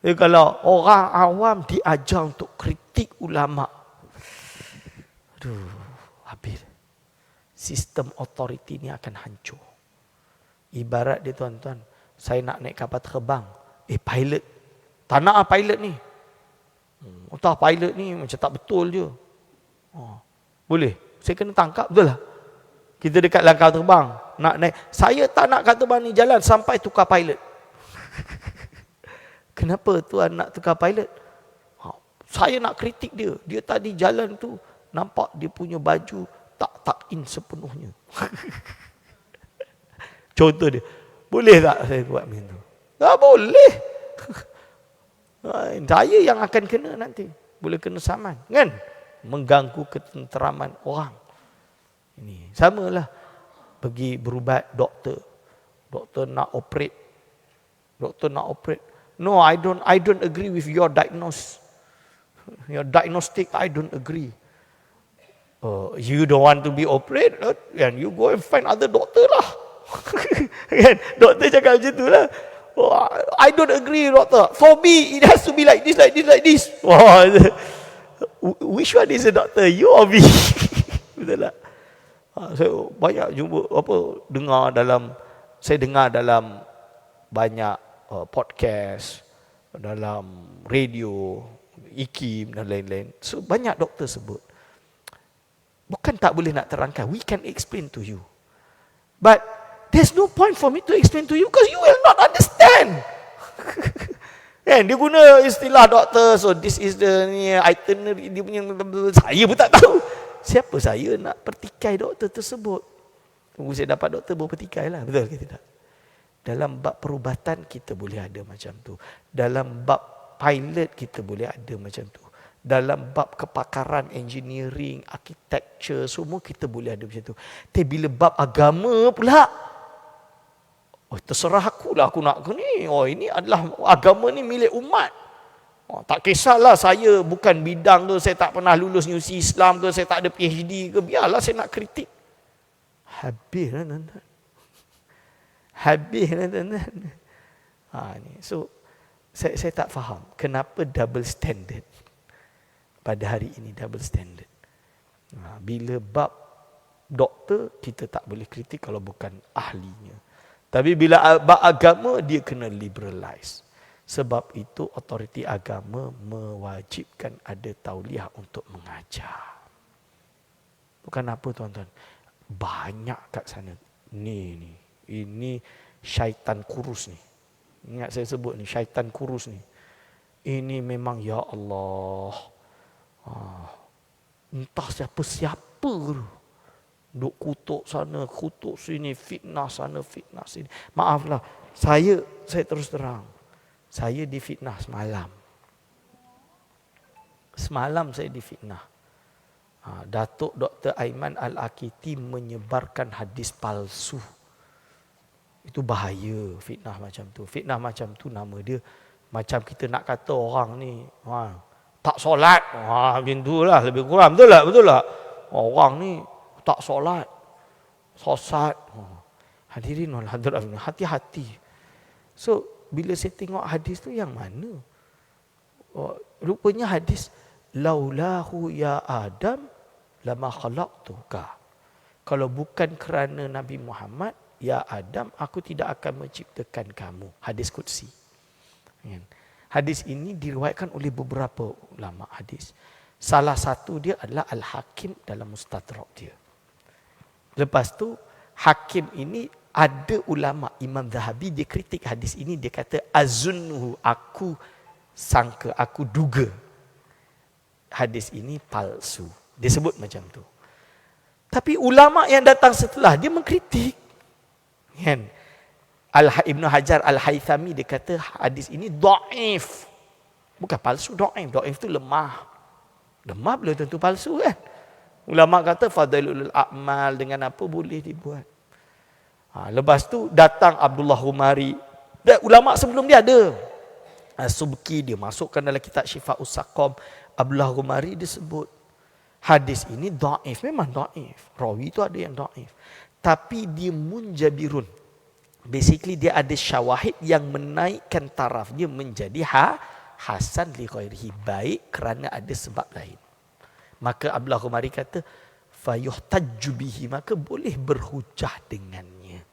Jadi kalau orang awam diajar untuk kritik ulama. Aduh, habis. Sistem otoriti ni akan hancur. Ibarat dia tuan-tuan, saya nak naik kapal terbang. Pilot. Tak nak pilot ni. Entah pilot ni macam tak betul je. Boleh. Saya kena tangkap, betul lah. Kita dekat dalam kapal terbang. Nak naik. Saya tak nak kapal terbang ni jalan sampai tukar pilot. Kenapa tuan nak tukar pilot? Saya nak kritik dia. Dia tadi jalan tu, nampak dia punya baju tak in sepenuhnya. Contoh dia. Boleh tak saya buat macam tu? Tak boleh. Saya yang akan kena nanti. Boleh kena saman. Kan? Mengganggu ketenteraman orang. Ini samalah. Pergi berubat doktor. Doktor nak operate. No, I don't agree with your diagnosis. Your diagnostic, I don't agree. You don't want to be operated, and you go and find other doctor lah. Kan? Doktor cakap macam tu lah. I don't agree, doctor. For me, it has to be like this. Which one is the doctor? You or me? Betul tak? Saya banyak jumpa saya dengar dalam banyak podcast, dalam radio, IKIM dan lain-lain. So banyak doktor sebut. Bukan tak boleh nak terangkan. We can explain to you. But there's no point for me to explain to you because you will not understand. Kan? Dia guna istilah doktor. So this is the itinerary. Dia punya, saya pun tak tahu. Siapa saya nak pertikai doktor tersebut? Tunggu saya dapat doktor baru pertikai lah. Betul ke tidak? Dalam bab perubatan kita boleh ada macam tu. Dalam bab pilot kita boleh ada macam tu. Dalam bab kepakaran engineering, architecture, semua kita boleh ada macam tu. Tapi bila bab agama pula, terserah akulah aku nak ke ni. Ini adalah agama ni milik umat. Tak kisahlah saya bukan bidang ke, saya tak pernah lulus universiti Islam ke, saya tak ada PhD ke, biarlah saya nak kritik. Habislah tuan-tuan. So, saya tak faham kenapa double standard. Pada hari ini double standard. Bila bab doktor, kita tak boleh kritik kalau bukan ahlinya. Tapi bila bab agama, dia kena liberalize. Sebab itu otoriti agama mewajibkan ada tauliah untuk mengajar. Bukan apa tuan-tuan. Banyak kat sana. Ini syaitan kurus ni. Ingat saya sebut ni, syaitan kurus ni. Ini memang ya Allah. Entah siapa-siapa tu. Duk kutuk sana, kutuk sini, fitnah sana, fitnah sini. Maaflah, saya terus terang. Saya difitnah semalam. Semalam saya difitnah. Datuk Dr. Aiman Al-Akiti menyebarkan hadis palsu. Itu bahaya fitnah macam tu. Fitnah macam tu nama dia. Macam kita nak kata orang ni tak solat. Macam tu lah lebih kurang. Betul tak? Orang ni tak solat. Sosat. Hadirin wal hadirat, hati-hati. So, bila saya tengok hadis tu yang mana? Rupanya hadis laulahu ya Adam lama khalaqtuka. Kalau bukan kerana Nabi Muhammad, ya Adam, aku tidak akan menciptakan kamu. Hadis qudsi. Hadis ini diriwayatkan oleh beberapa ulama hadis. Salah satu dia adalah Al-Hakim dalam Mustadrak dia. Lepas tu Hakim ini ada ulama, Imam Zahabi, dia kritik hadis ini, dia kata azunnuhu, aku sangka, aku duga hadis ini palsu. Dia sebut macam tu. Tapi ulama yang datang setelah dia mengkritik. Kan? Ibnu Hajar Al-Haythami dia kata hadis ini dhaif. Bukan palsu, dhaif. Dhaif tu lemah. Lemah belum tentu palsu kan. Ulama kata fadailul a'mal dengan apa boleh dibuat. Lepas tu datang Abdullah Humari. Ulama sebelum dia ada. Subki dia masukkan dalam kitab Syifa'us Saqam. Abdullah Humari disebut hadis ini dhaif, memang dhaif. Rawi tu ada yang dhaif. Tapi dia munjabirun. Basically dia ada syawahid yang menaikkan taraf dia menjadi hasan li ghairihi, baik kerana ada sebab lain. Maka Abdullah Humari kata fayuhtajju bihi, maka boleh berhujah dengannya.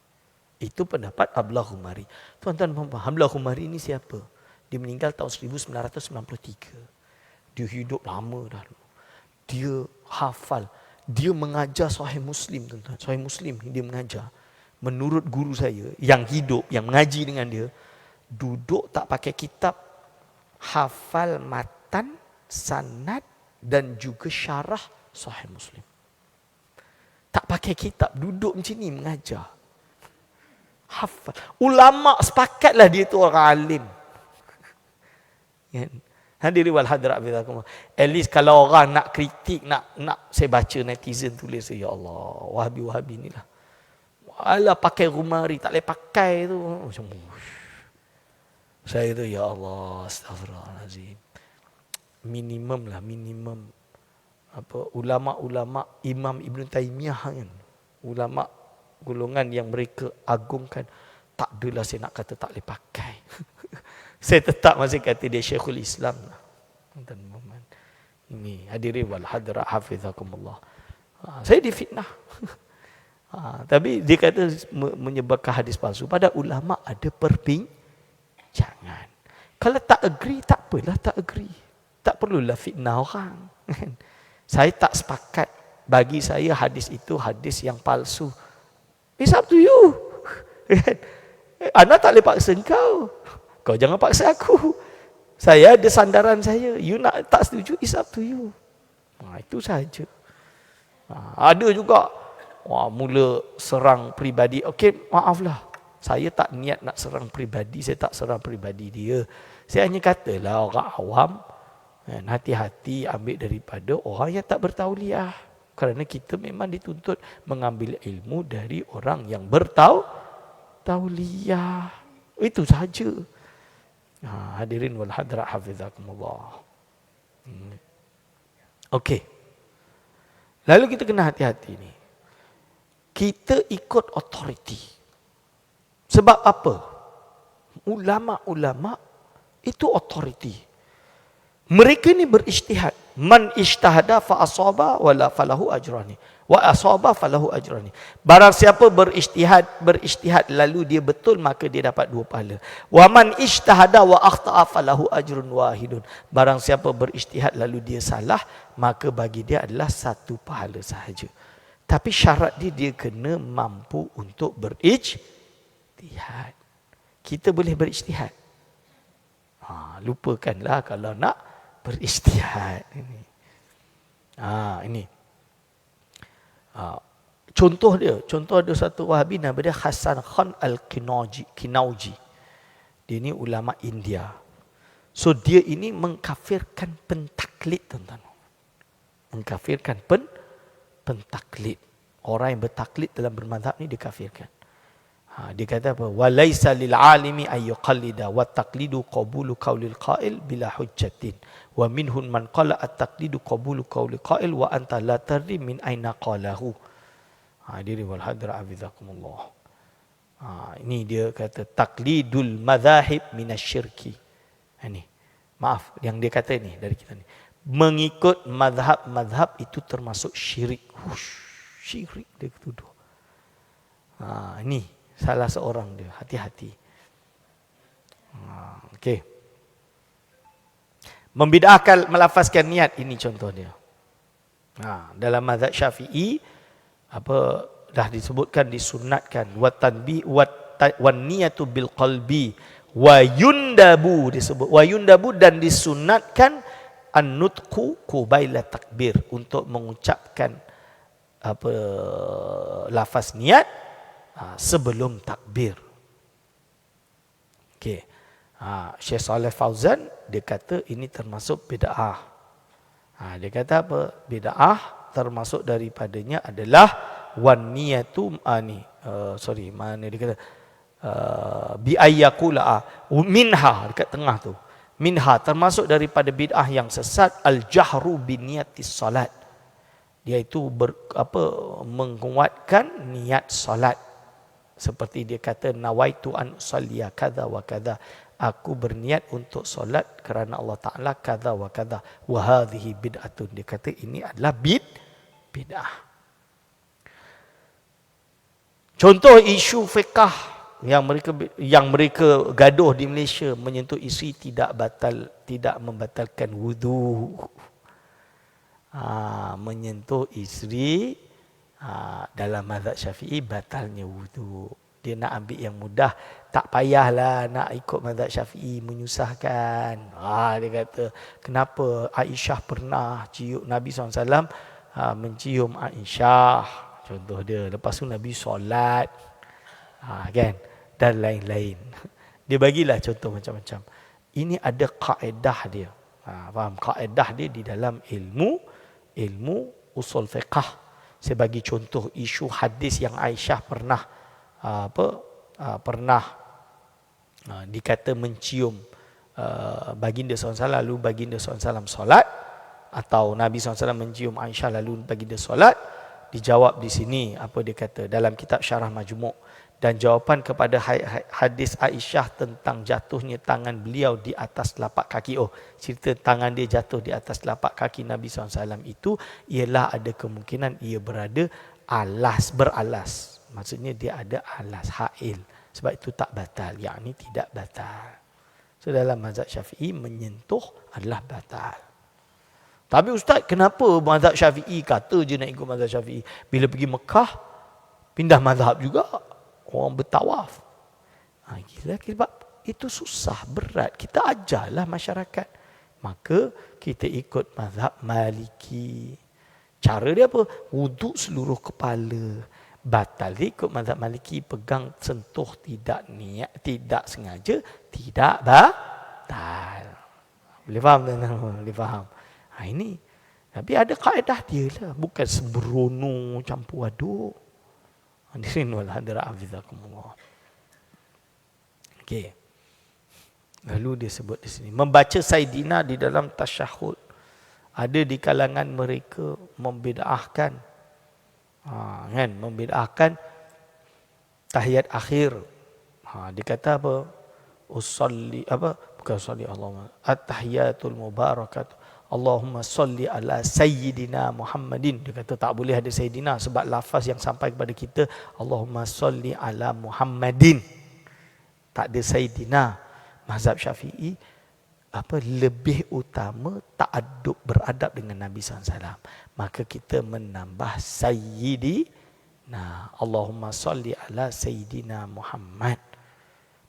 Itu pendapat Abdullah Humari. Tuan-tuan faham, Abdullah Humari ni siapa? Dia meninggal tahun 1993. Dia hidup lama dah. Dia hafal. Dia mengajar Sahih Muslim, tuan-tuan. Sahih Muslim dia mengajar. Menurut guru saya yang hidup, yang mengaji dengan dia, duduk tak pakai kitab, hafal matan, sanad dan juga syarah Sahih Muslim. Tak pakai kitab, duduk macam ni mengajar. Hafal. Ulama sepakatlah dia tu orang alim. Hadirin wal hadirat bizakumullah. At least kalau orang nak kritik, nak saya baca netizen tulis, ya Allah, Wahabi ni lah. Alah pakai rumari, tak boleh pakai tu. Macam saya tu, ya Allah, astagfirullahalazim. Minimum apa ulama-ulama Imam Ibn Taymiyah kan. Ulama golongan yang mereka agungkan, tak adalah saya nak kata tak boleh pakai. Saya tetap masih kata dia Syekhul Islam lah. Ini hadirin wal hadirat hafizakumullah. Saya difitnah. Tapi dia kata menyebabkan hadis palsu. Pada ulama ada perbincangan. Kalau tak agree, tak apalah tak agree. Tak perlulah fitnah orang. Saya tak sepakat. Bagi saya hadis itu hadis yang palsu. It's up to you. Ana tak boleh paksa kau. Kau jangan paksa aku. Saya ada sandaran saya. You nak tak setuju, it's up to you. Itu saja. Ada juga mula serang peribadi. Okey, maaflah. Saya tak niat nak serang peribadi. Saya tak serang peribadi dia. Saya hanya katalah orang awam, hati-hati ambil daripada orang yang tak bertauliah. Kerana kita memang dituntut mengambil ilmu dari orang yang bertauliah. Itu saja. Hadirin wal hadrat hafizakumullah. Okey. Lalu kita kena hati-hati ni. Kita ikut authority. Sebab apa? Ulama-ulama itu authority. Mereka ni berijtihad. Man ijtahada fa asaba wala falahu ajrani. Wa asaba falahu ajrani. Barang siapa berijtihad lalu dia betul, maka dia dapat 2 pahala. Wa man ijtahada wa akhta'a falahu ajrun wahidun. Barang siapa berijtihad lalu dia salah, maka bagi dia adalah 1 pahala sahaja. Tapi syarat dia kena mampu untuk berijtihad. Kita boleh berijtihad. Lupakanlah kalau nak berijtihad. Ini. Contoh ada satu Wahabi nama dia Hasan Khan Al-Kinauji. Dia ni ulama India. So dia ini mengkafirkan pentaklid, tuan-tuan. Mengkafirkan pentaklid. Orang yang bertaklid dalam bermazhab ni dikafirkan. Dia kata apa? Walaisa lil alimi ay yuqallida wa taqlidu qabulu qaulil qail bila hujjatin wa minhum man qala at-taqlidu qabulu qaulil qail wa anta la tadri min aina qalahu. Hadirin wal hadra hafizakumullah. Ini dia kata taqlidul madzahib minasyirki. Ini. Maaf yang dia kata ni dari kita ni. Mengikut mazhab itu termasuk syirik. Syirik dia tuduh. Ini salah seorang dia. Hati-hati. Okey. Membid'ahkan melafazkan niat, ini contoh dia. Dalam mazhab Syafi'i dah disebutkan disunatkan wa tanbi wa niyatu bil qalbi wa yundabu, disebut wa yundabu, dan disunatkan an-nutqu qubaila takbir, untuk mengucapkan lafaz niat sebelum takbir. Okey. Syekh Saleh Fauzan dia kata ini termasuk bid'ah. Dia kata apa? Bid'ah termasuk daripadanya adalah wan niyatu mana dia kata bi ayyakula minha dekat tengah tu. Minha termasuk daripada bid'ah yang sesat al-jahru bi niyatis salat. Iaitu menguatkan niat salat. Seperti dia kata nawaitu an usalliya kadza wa kadza. Aku berniat untuk solat kerana Allah Taala kadza wa kadza. Wa hadhihi bid'atun. Dia kata ini adalah bid'ah. Contoh isu fiqh yang mereka gaduh di Malaysia menyentuh isu tidak membatalkan wudu. Menyentuh isteri dalam mazhab Syafi'i batalnya wudu. Dia nak ambil yang mudah, tak payahlah nak ikut mazhab Syafi'i menyusahkan. Dia kata kenapa Aisyah pernah cium Nabi SAW mencium Aisyah, contoh dia. Lepas tu Nabi solat, kan, dan lain-lain. Dia bagilah contoh macam-macam. Ini ada kaedah dia. Faham? Kaedah dia di dalam ilmu usul fiqh. Saya bagi contoh isu hadis yang Aisyah pernah dikata mencium baginda SAW lalu baginda SAW solat, atau Nabi SAW mencium Aisyah lalu baginda solat. Dijawab di sini apa dia kata dalam kitab Syarah Majmu'. Dan jawapan kepada hadis Aisyah tentang jatuhnya tangan beliau di atas telapak kaki. Cerita tangan dia jatuh di atas telapak kaki Nabi SAW itu ialah ada kemungkinan ia beralas. Maksudnya dia ada alas hail. Sebab itu tak batal. Yang ini tidak batal. So dalam mazhab Syafi'i menyentuh adalah batal. Tapi ustaz, kenapa mazhab Syafi'i kata je nak ikut mazhab Syafi'i? Bila pergi Mekah, pindah mazhab juga. Orang bertawaf. Gila, sebab itu susah, berat. Kita ajarlah masyarakat. Maka kita ikut mazhab Maliki. Cara dia apa? Wuduk seluruh kepala. Batal dia ikut mazhab Maliki. Pegang, sentuh, tidak niat, tidak sengaja, tidak batal. Boleh faham? Boleh faham? Ini. Tapi ada kaedah dia lah. Bukan sembrono, campur aduk. Hadirin wal hadirat hafizakumullah. Okey. Lalu dia sebut di sini membaca Sayyidina di dalam tasyahud. Ada di kalangan mereka membid'ahkan membid'ahkan tahiyat akhir. Dia kata apa? Bukan usalli Allahumma at-tahiyatul mubarakatuh Allahumma salli ala Sayyidina Muhammadin. Dia kata tak boleh ada Sayyidina sebab lafaz yang sampai kepada kita Allahumma salli ala Muhammadin. Tak ada Sayyidina. Mazhab Syafi'i lebih utama beradab dengan Nabi SAW. Maka kita menambah Sayyidina. Allahumma salli ala Sayyidina Muhammad.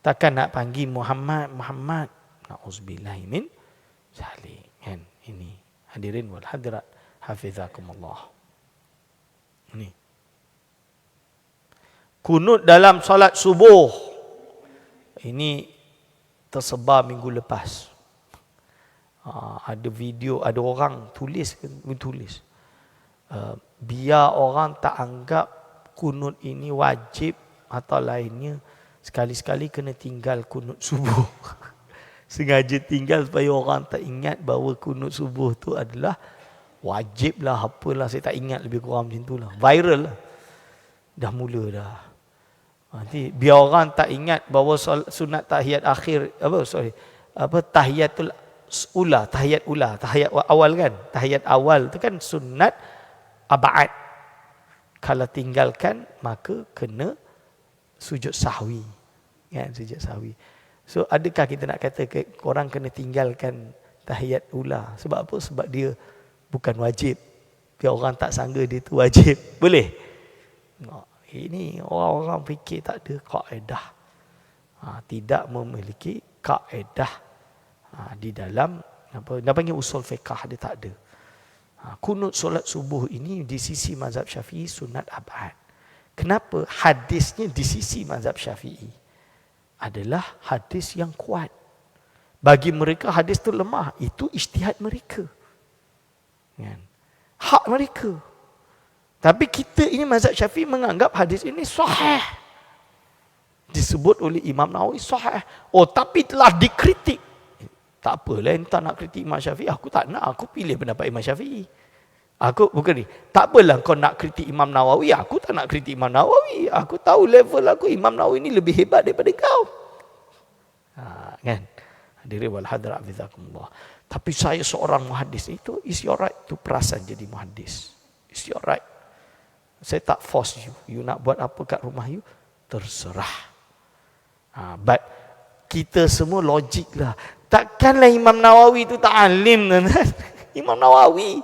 Takkan nak panggil Muhammad. Na'uzubillahi min zalik. Kan? Ini hadirin wal hadirat hafizakumullah. Ini kunut dalam solat subuh ini tersebar minggu lepas. Ada video, ada orang tulis biar orang tak anggap kunut ini wajib atau lainnya, sekali-sekali kena tinggal kunut subuh. Sengaja tinggal supaya orang tak ingat bahawa kunut subuh tu adalah wajib lah, apalah, saya tak ingat, lebih kurang macam tu lah. Viral lah. Dah mula dah. Nanti biar orang tak ingat bahawa sunat tahiyat akhir, tahiyat awal kan. Tahiyat awal tu kan sunat abad. Kalau tinggalkan maka kena sujud sahwi. Kan, sujud sahwi. So adakah kita nak kata orang kena tinggalkan tahiyat ula? Sebab apa? Sebab dia bukan wajib. Biar orang tak sangka dia tu wajib. Boleh? Ini orang-orang fikir tak ada kaedah. Tidak memiliki kaedah di dalam dia panggil usul fiqh, dia tak ada. Kunut solat subuh ini di sisi mazhab Syafi'i sunat abad. Kenapa? Hadisnya di sisi mazhab Syafi'i. adalah hadis yang kuat. Bagi mereka hadis itu lemah. Itu ijtihad mereka. Kan? Hak mereka. Tapi kita ini mazhab Syafi'i menganggap hadis ini sahih. Disebut oleh Imam Nawawi sahih. Oh, tapi telah dikritik. Tak apalah, entah nak kritik Imam Syafi'i. Aku tak nak. Aku pilih pendapat Imam Syafi'i. Aku bukan ni. Tak apalah kau nak kritik Imam Nawawi. Aku tak nak kritik Imam Nawawi. Aku tahu level aku Imam Nawawi ni lebih hebat daripada kau. Kan? Hadirin wal hadirat hafizakumullah. Tapi saya seorang muhaddis itu, is your right to perasan jadi muhaddis. Is your right. Saya tak force you. You nak buat apa kat rumah you, terserah. But kita semua logik lah. Takkanlah Imam Nawawi tu tak alim. Imam Nawawi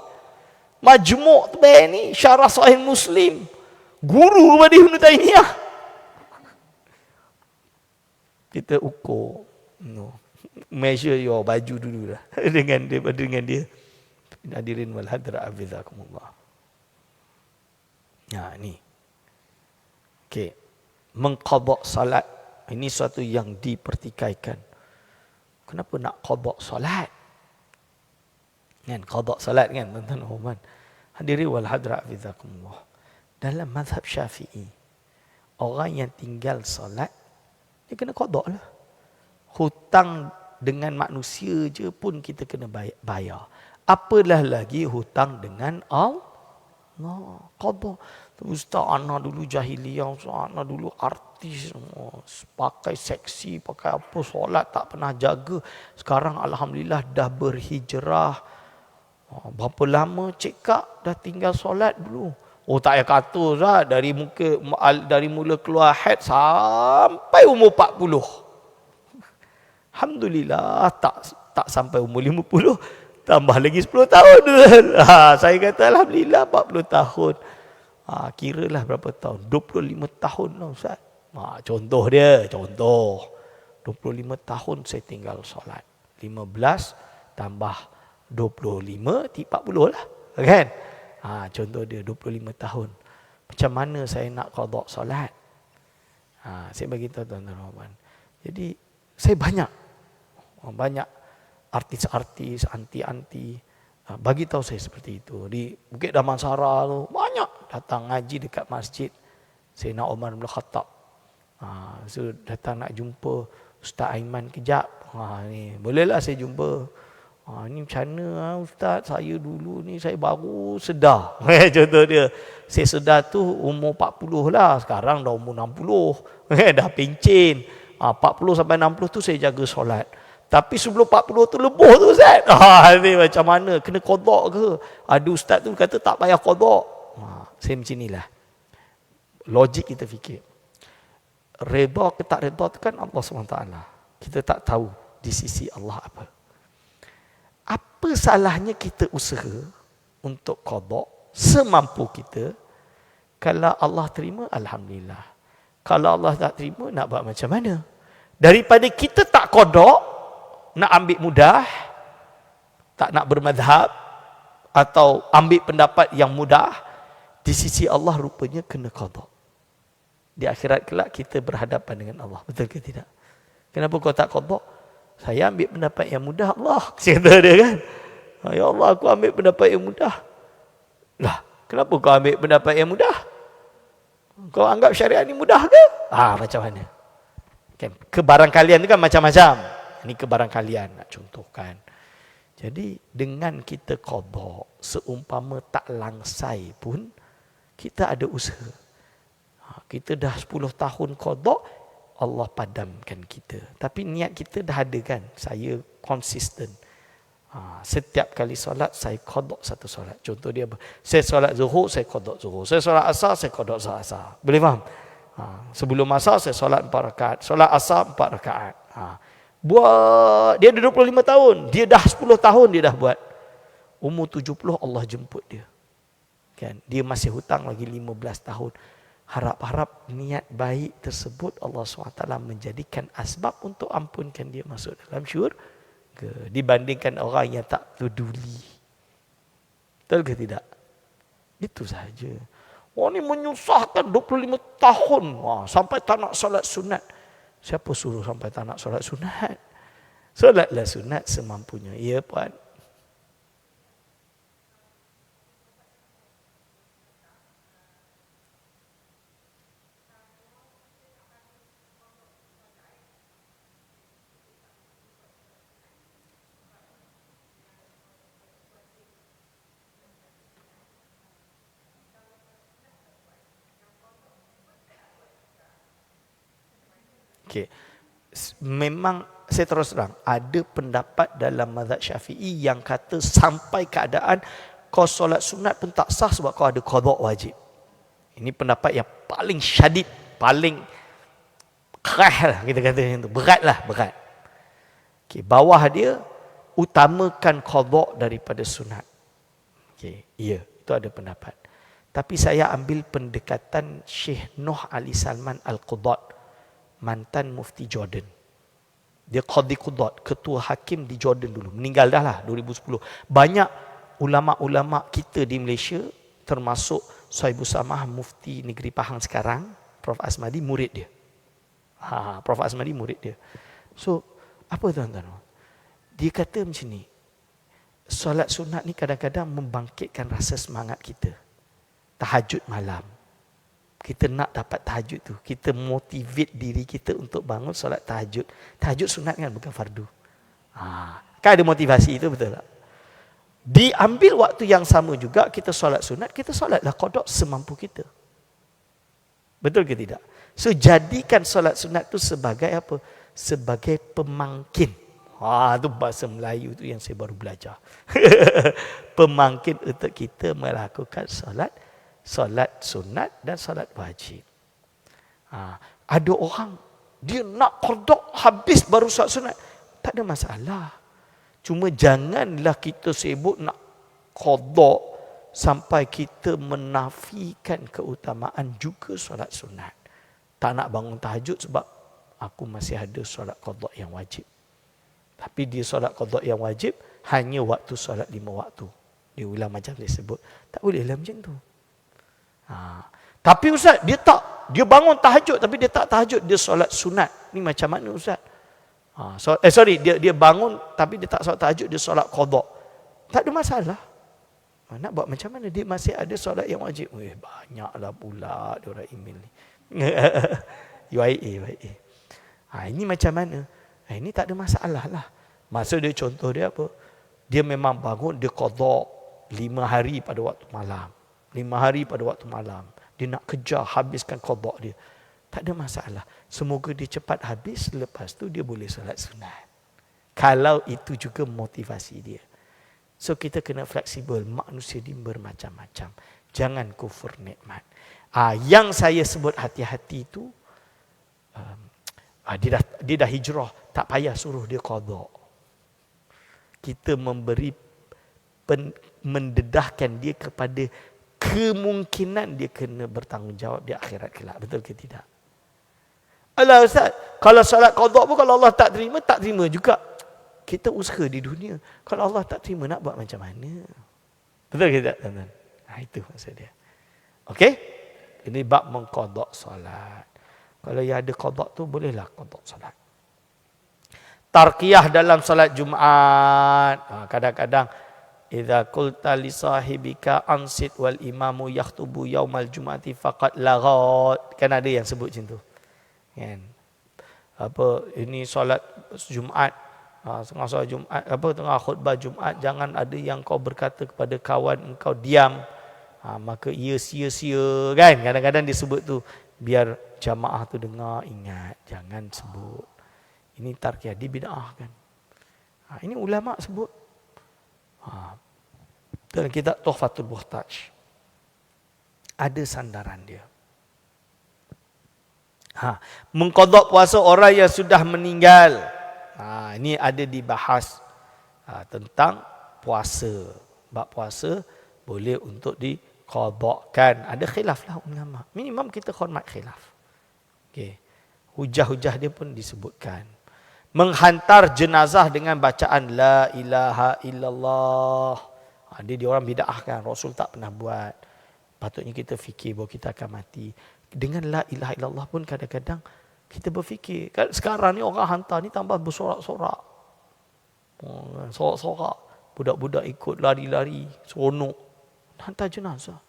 Majmu' tu ni Syarah Sahih Muslim, guru kepada Ibn Taymiyah. Kita ukur, measure your baju dulu lah dengan dia. Hadirin wal hadirat hafizakumullah. Ni. Okey. Mengqadha salat ini suatu yang dipertikaikan. Kenapa nak qadha salat? Kan qadha salat kan tuan-tuan dan puan. Hadirin wal hadirat hafizakumullah. Dalam mazhab Syafi'i, orang yang tinggal salat dia kena qadha lah. Hutang dengan manusia je pun kita kena bayar. Apalah lagi hutang dengan Allah. Qadha. Ustaz, ana dulu jahiliyah, ana dulu artis, pakai seksi, pakai apa, solat tak pernah jaga. Sekarang alhamdulillah dah berhijrah. Berapa lama cik kak dah tinggal solat dulu? Oh, tak payah kata Ustaz, dari mula keluar haid sampai umur 40. Alhamdulillah tak sampai umur 50, tambah lagi 10 tahun. Saya kata alhamdulillah 40 tahun. Kiralah berapa tahun? 25 tahun lah Ustaz. Contoh 25 tahun saya tinggal solat. 15 tambah 25, 40 lah. Kan? Contoh dia 25 tahun. Macam mana saya nak qadha solat? Saya bagi tahu tuan-tuan. Jadi saya banyak artis-artis, anti-anti bagi tahu saya seperti itu. Di Bukit Damansara tu banyak datang ngaji dekat masjid Sayyidina Umar bin Khattab. So datang nak jumpa Ustaz Aiman kejap. Ni bolehlah saya jumpa. Ni macam mana Ustaz, saya dulu ni saya baru sedar. Contoh dia, saya sedar tu umur 40 lah. Sekarang dah umur 60. Dah pencen. 40 sampai 60 tu saya jaga solat. Tapi sebelum 40 tu lebuh tu Ustaz. Ni macam mana? Kena qadha ke? Ada Ustaz tu kata tak payah qadha. Saya macam inilah. Logik kita fikir. Redha ke tak redha tu kan Allah SWT. Kita tak tahu di sisi Allah apa. Apa salahnya kita usaha untuk qadha semampu kita? Kalau Allah terima, alhamdulillah. Kalau Allah tak terima, nak buat macam mana? Daripada kita tak qadha, nak ambil mudah, tak nak bermadhab, atau ambil pendapat yang mudah, di sisi Allah rupanya kena qadha. Di akhirat kelak kita berhadapan dengan Allah. Betul ke tidak? Kenapa kau tak qadha? Saya ambil pendapat yang mudah Allah. Kata dia kan. Ya Allah, aku ambil pendapat yang mudah. Lah, kenapa kau ambil pendapat yang mudah? Kau anggap syariat ni mudah ke? Macam mana? Kan, kebarangkalian tu kan macam-macam. Ini kebarangkalian nak contohkan. Jadi dengan kita qadha, seumpama tak langsai pun, kita ada usaha. Kita dah 10 tahun qadha, Allah padamkan kita. Tapi niat kita dah ada kan. Saya konsisten. Setiap kali solat, saya qadha satu solat. Contoh dia apa? Saya solat zuhur, saya qadha zuhur. Saya solat asar, saya qadha asar. Boleh faham? Sebelum asar, saya solat 4 rakaat. Solat asar, 4 rakaat. Buat, dia ada 25 tahun. Dia dah 10 tahun dia dah buat. Umur 70 Allah jemput dia. Kan? Dia masih hutang lagi 15 tahun. Harap-harap niat baik tersebut Allah SWT menjadikan asbab untuk ampunkan dia masuk dalam syurga. Dibandingkan orang yang tak peduli. Betul ke tidak? Itu sahaja. Ni menyusahkan 25 tahun. Sampai tak nak solat sunat. Siapa suruh sampai tak nak solat sunat? Solatlah sunat semampunya. Ya puan. Okey. Memang saya terus terang, ada pendapat dalam mazhab Syafi'i yang kata sampai keadaan kau solat sunat pun tak sah sebab kau ada qada wajib. Ini pendapat yang paling syadid, paling kerah lah kita kata macam tu. Berat lah, berat. Okey, bawah dia utamakan qada daripada sunat. Okey, ya, itu ada pendapat. Tapi saya ambil pendekatan Syekh Nuh Ali Salman Al-Qudat, mantan mufti Jordan. Dia Qadhi Qudat, ketua hakim di Jordan dulu. Meninggal dah lah 2010. Banyak ulama-ulama kita di Malaysia, termasuk Sohibul Samah mufti negeri Pahang sekarang, Prof Asmadi, murid dia. Prof Asmadi murid dia. So, apa tuan-tuan? Dia kata macam ni, solat sunat ni kadang-kadang membangkitkan rasa semangat kita. Tahajud malam. Kita nak dapat tahajud tu. Kita motivate diri kita untuk bangun solat tahajud. Tahajud sunat kan, bukan fardu. Kan ada motivasi itu, betul tak? Diambil waktu yang sama juga, kita solat sunat, kita solatlah qada semampu kita. Betul ke tidak? So, jadikan solat sunat tu sebagai apa? Sebagai pemangkin. Itu bahasa Melayu tu yang saya baru belajar. Pemangkin untuk kita melakukan solat sunat dan solat wajib. Ada orang dia nak qada habis baru solat sunat. Tak ada masalah. Cuma janganlah kita sibuk nak qada sampai kita menafikan keutamaan juga solat sunat. Tak nak bangun tahajud sebab aku masih ada solat qada yang wajib. Tapi dia solat qada yang wajib hanya waktu solat 5 waktu. Dia ulang macam dia sebut. Tak boleh lah macam tu. Tapi Ustaz, dia bangun tahajud tapi dia tak tahajud, dia solat sunat. Ni macam mana Ustaz? Dia bangun tapi dia tak solat tahajud, dia solat qada. Tak ada masalah. Nak buat macam mana? Dia masih ada solat yang wajib. Banyaklah pula dia orang email ni. UIA. Ini macam mana? Ini tak ada masalah lah. Maksud dia, contoh dia apa? Dia memang bangun, dia qada 5 hari pada waktu malam. 5 hari pada waktu malam. Dia nak kejar habiskan qada dia. Tak ada masalah. Semoga dia cepat habis, lepas tu dia boleh solat sunat. Kalau itu juga motivasi dia. So kita kena fleksibel. Manusia ni bermacam-macam. Jangan kufur nikmat. Yang saya sebut hati-hati itu, dia dah hijrah. Tak payah suruh dia qada. Kita mendedahkan dia kepada kemungkinan dia kena bertanggungjawab di akhirat kelak. Betul ke tidak? Alah Ustaz, kalau solat qada pun kalau Allah tak terima juga. Kita usaha di dunia. Kalau Allah tak terima, nak buat macam mana? Betul ke tidak, teman-teman? Itu maksud dia. Okey? Ini bab mengqada solat. Kalau yang ada qada tu, bolehlah qada solat. Tarqiyah dalam solat Jumaat. Kadang-kadang idza qulta li sahibika ansit wal imamu yakhtubu yaumal jum'ati faqad laghat. Kan ada yang sebut macam tu. Kan? Ini solat Jumaat, tengah solat Jumaat, tengah khutbah Jumaat, jangan ada yang kau berkata kepada kawan engkau diam. Maka ia sia-sia, kan? Kadang-kadang dia sebut tu biar jamaah tu dengar, ingat, jangan sebut. Ini tarkiyah, dibid'ahkan. Ini ulama sebut. Dalam kitab Tuhfatul Muhtaj ada sandaran dia. Mengqada puasa orang yang sudah meninggal. Ini ada dibahas tentang puasa. Bab puasa boleh untuk diqadakan. Ada khilaf lah ulama. Minimum kita hormat khilaf. Okay. Hujah-hujah dia pun disebutkan. Menghantar jenazah dengan bacaan La ilaha illallah. Dia orang bid'ahkan. Rasul tak pernah buat. Patutnya kita fikir bahawa kita akan mati. Dengan La ilaha illallah pun kadang-kadang Kita berfikir, kan sekarang ni orang hantar ni tambah bersorak-sorak. Sorak-sorak. Budak-budak ikut lari-lari, seronok. Hantar jenazah.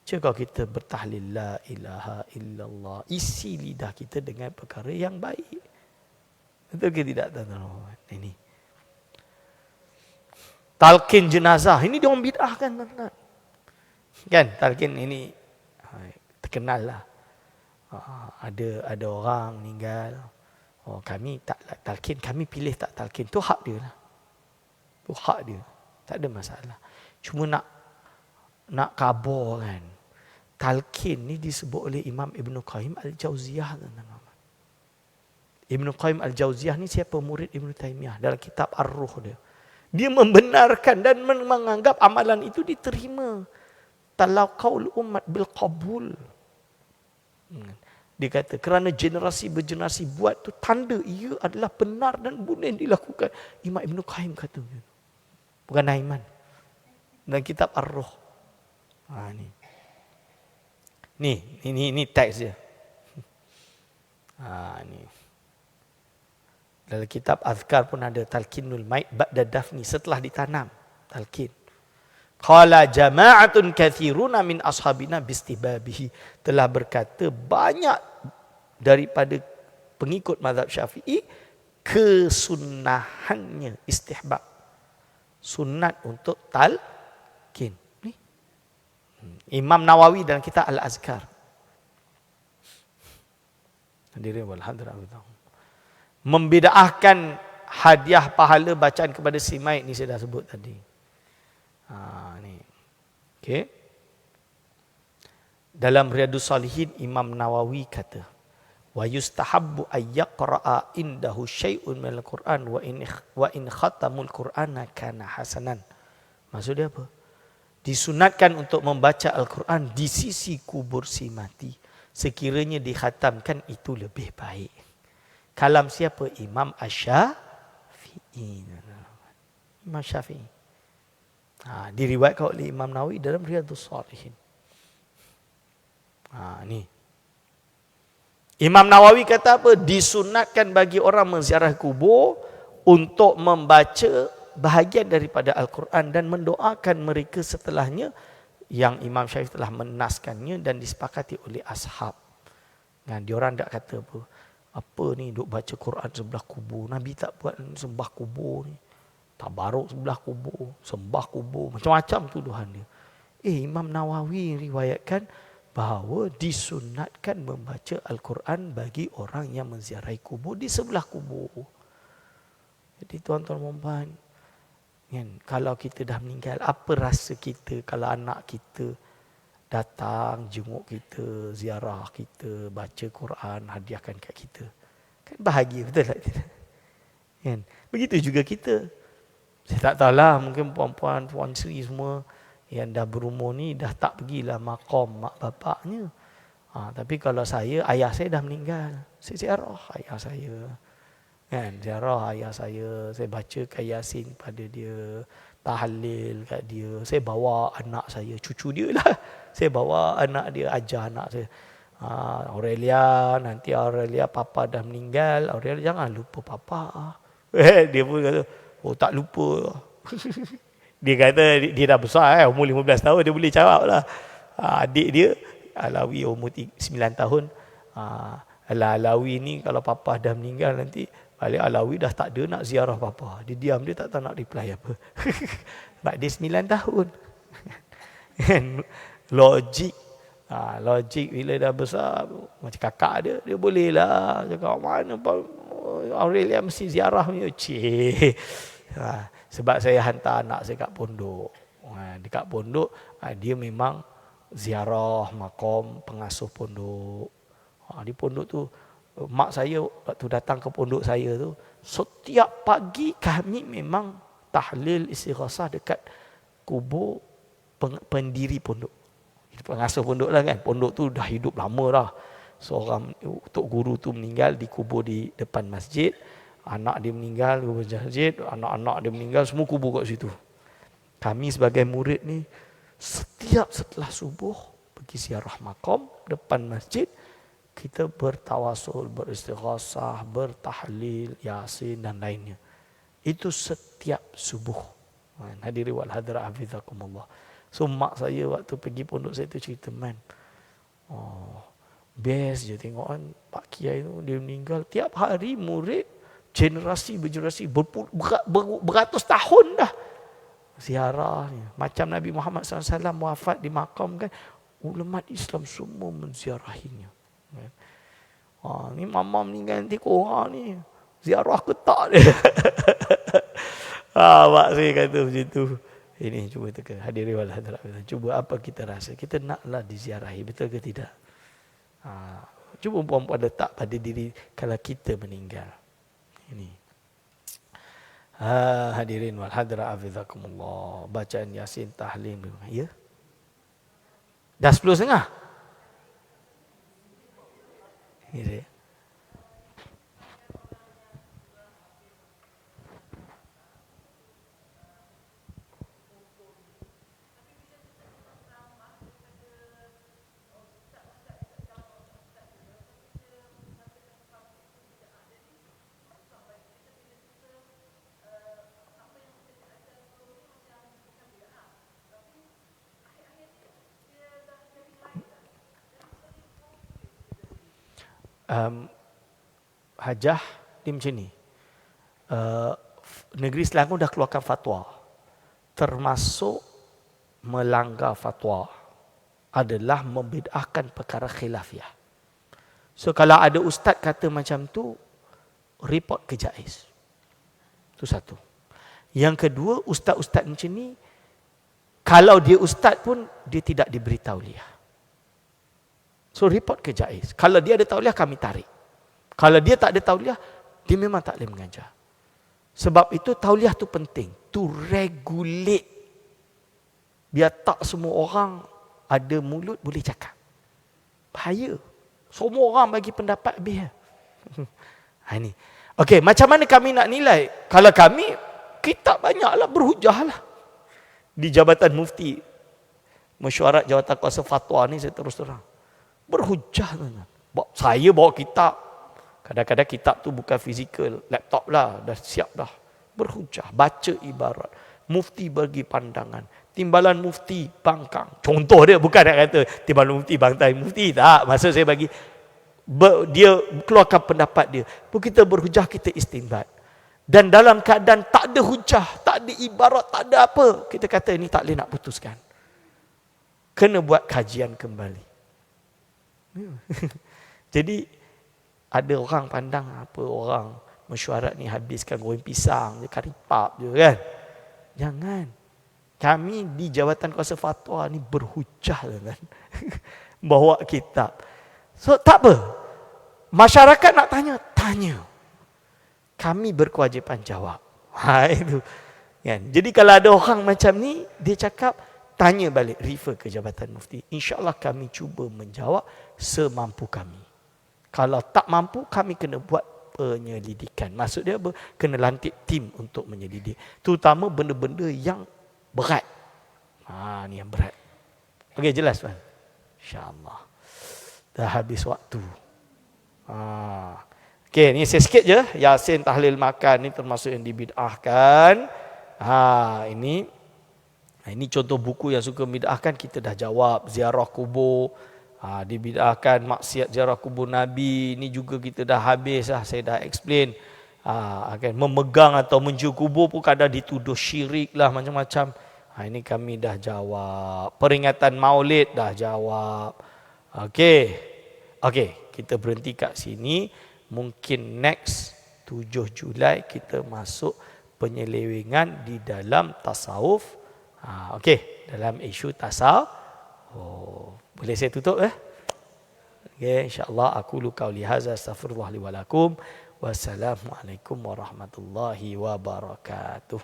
Jika kita bertahlil la ilaha illallah, isi lidah kita dengan perkara yang baik. Betul ke tidak, tuan-tuan? Ini. Talqin jenazah, ini dia orang bid'ah kan, tuan-tuan? Kan, talqin ini terkenal lah. Ada orang meninggal. Oh, kami tak talqin, kami pilih tak talqin. Tu hak dia lah. Tu hak dia. Tak ada masalah. Cuma nak kabur kan. Talqin ni disebut oleh Imam Ibn Qayyim Al-Jauziyah. Ibn Qayyim Al-Jauziyah ni siapa? Murid Ibn Taymiyah. Dalam kitab Ar-Ruh dia. Dia membenarkan dan menganggap amalan itu diterima. Talaqaul umat bil qabul. Dia kata kerana generasi bergenerasi buat tu tanda ia adalah benar dan boleh dilakukan. Imam Ibn Qayyim kata. Bukan Aiman. Dalam kitab Ar-Ruh. Ni teks dia. Ni. Dalam kitab Azkar pun ada talqinul mait ba'da dafni, setelah ditanam. Talqin. Qala jama'atun kathiruna min ashabina bistibabihi. Telah berkata banyak daripada pengikut mazhab Syafi'i kesunahannya, istihbab. Sunat untuk talqin. Imam Nawawi dalam kitab Al-Azkar. Hadirin wal hadirat. Membida'ahkan hadiah pahala bacaan kepada si mayit ni saya dah sebut tadi. Ni. Okey. Dalam Riyadhus Shalihin Imam Nawawi kata, wa yustahabbu ay yaqra'a indahu syai'un minal Qur'an wa in khatamul Qur'ana kana hasanan. Maksud dia apa? Disunatkan untuk membaca Al-Quran di sisi kubur si mati. Sekiranya dikhatamkan itu lebih baik. Kalam siapa? Imam Asy-Syafi'i. Imam Syafi'i. Diriwayatkan oleh Imam Nawawi dalam Riyadhus Shalihin. Ni. Imam Nawawi kata apa? Disunatkan bagi orang menziarah kubur untuk membaca bahagian daripada Al-Quran dan mendoakan mereka setelahnya, yang Imam Syafi'i telah menaskannya dan disepakati oleh ashab. Diorang tak kata apa ni duk baca Quran sebelah kubur. Nabi tak buat sembah kubur ni. Tabaruk sebelah kubur, sembah kubur, macam-macam tuduhan dia. Imam Nawawi riwayatkan bahawa disunatkan membaca Al-Quran bagi orang yang menziarahi kubur di sebelah kubur. Jadi tuan-tuan dan puan, kalau kita dah meninggal, apa rasa kita kalau anak kita datang jenguk kita, ziarah kita, baca Quran, hadiahkan kat kita? Kan bahagia, betul tak? Begitu juga kita. Saya tak tahulah, mungkin puan-puan, puan Sri semua yang dah berumur ni dah tak pergilah maqam mak bapaknya. Tapi kalau saya, ayah saya dah meninggal, saya ziarah ayah saya. Ziarah ayah saya baca Yasin pada dia, tahlil kat dia. Saya bawa anak saya, cucu dia lah. Saya bawa anak dia, ajar anak saya. Aurelia, nanti Aurelia papa dah meninggal. Aurelia jangan lupa papa. Dia pun kata, tak lupa. Dia kata dia dah besar, umur 15 tahun, dia boleh jawab lah. Adik dia, Alawi umur 9 tahun. Alawi ni kalau papa dah meninggal nanti, balik Alawi dah tak ada nak ziarah papa. Dia diam, dia tak tahu nak reply apa. Sebab dia 9 tahun. Logik. Logik bila dah besar, macam kakak dia boleh lah. Cakap mana Aurelia mesti ziarah punya. Sebab saya hantar anak saya kat pondok. Dekat pondok, dia memang ziarah makom pengasuh pondok. Di pondok tu, mak saya waktu datang ke pondok saya tu, setiap pagi kami memang tahlil istighasah dekat kubur pendiri pondok. Pengasuh pondok lah kan. Pondok tu dah hidup lama dah. Seorang tok guru tu meninggal, dikubur di depan masjid. Anak dia meninggal, kubur masjid. Anak-anak dia meninggal, semua kubur kat situ. Kami sebagai murid ni, setiap setelah subuh pergi ziarah makam depan masjid. kita bertawasul, beristighasah, bertahlil, yasin dan lainnya. Itu setiap subuh. Hadirin wal hadirat hafizakumullah. So mak saya waktu pergi pondok saya tu cerita, man, best je tengok kan Pak Kiai tu, dia meninggal tiap hari murid generasi bergenerasi beratus tahun dah ziarah ni. Macam Nabi Muhammad SAW wafat di makam kan, ulama Islam semua menziarahinya. Ni mama meninggal nanti korang ni ziarah ke tak dia? Mak saya kata macam tu. Ini cuba teka, hadirin wal hadirat. Cuba apa kita rasa? Kita naklah diziarahi, betul ke tidak? Cuba puan-puan letak pada diri kalau kita meninggal. Ini. Hadirin wal hadirat hafizakumullah. Bacaan Yasin, tahlil. Ya? Dah 10.30? Ya. Hajah dia macam ni. Negeri Selangor dah keluarkan fatwa. Termasuk melanggar fatwa adalah membid'ahkan perkara khilafiyah. So kalau ada ustaz kata macam tu, report ke JAIS. Itu satu. Yang kedua, ustaz-ustaz macam ni, kalau dia ustaz pun dia tidak diberi tauliah. So report ke JAIS. Kalau dia ada tauliah, kami tarik. Kalau dia tak ada tauliah, dia memang tak boleh mengajar. Sebab itu tauliah tu penting. To regulate. Biar tak semua orang ada mulut boleh cakap. Bahaya. Semua orang bagi pendapat habis. Ini. Okey, macam mana kami nak nilai? Kalau kami, kitab banyaklah, berhujah lah. Di Jabatan Mufti, mesyuarat Jawatan Kuasa Fatwa ni saya terus terang. Berhujah. Saya bawa kitab. Kadang-kadang kitab tu bukan fizikal, laptop lah, dah siap dah. Berhujah, baca ibarat. Mufti bagi pandangan. Timbalan mufti bangkang. Contoh dia, bukan nak kata timbalan mufti bangtai mufti. Tak, maksud saya bagi, dia keluarkan pendapat dia. Pun kita berhujah, kita istinbat. Dan dalam keadaan tak ada hujah, tak ada ibarat, tak ada apa, kita kata ini tak boleh nak putuskan. Kena buat kajian kembali. Jadi, ada orang pandang apa orang mesyuarat ni habiskan goreng pisang je, karipap je kan. Jangan. Kami di Jawatan Kuasa Fatwa ni berhujah kan. Bawa kitab. So tak apa. Masyarakat nak tanya, tanya. Kami berkewajipan jawab. Itu. Kan? Jadi kalau ada orang macam ni, dia cakap, tanya balik, refer ke Jabatan Mufti. InsyaAllah kami cuba menjawab semampu kami. Kalau tak mampu, kami kena buat penyelidikan. Maksud dia apa? Kena lantik tim untuk menyelidik. Terutama benda-benda yang berat. Ni yang berat. Okey, jelas tuan? InsyaAllah. Dah habis waktu. Okey, ni saya sikit je. Yasin, tahlil, makan ni termasuk yang dibid'ahkan. Ini contoh buku yang suka bid'ahkan, kita dah jawab. Ziarah kubur. Dibid'ahkan maksiat ziarah kubur Nabi, ini juga kita dah habis lah, saya dah explain. Memegang atau mencium kubur pun kadang dituduh syirik lah, macam-macam. Ini kami dah jawab. Peringatan Maulid dah jawab. Okey, kita berhenti kat sini. Mungkin next 7 Julai kita masuk penyelewengan di dalam tasawuf. Okey, dalam isu tasawuf. Boleh saya tutup Okay, insyaAllah aku qauli hadza astaghfirullah li wa lakum. Wassalamualaikum warahmatullahi wabarakatuh.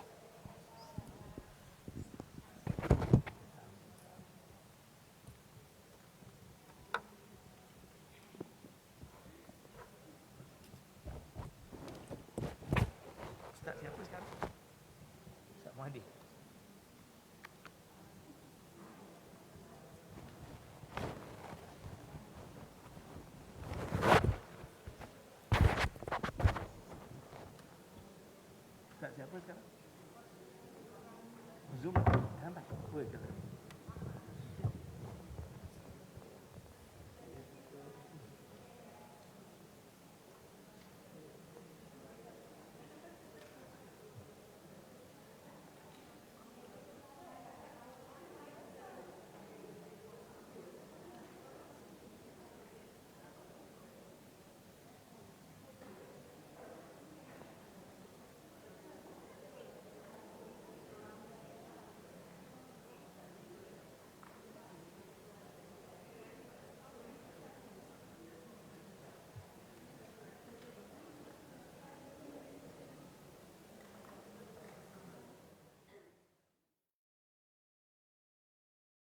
Ustaz siapa sekarang? Ustaz Muhadi. sekarang? Zoom. Nampak. Boleh ke?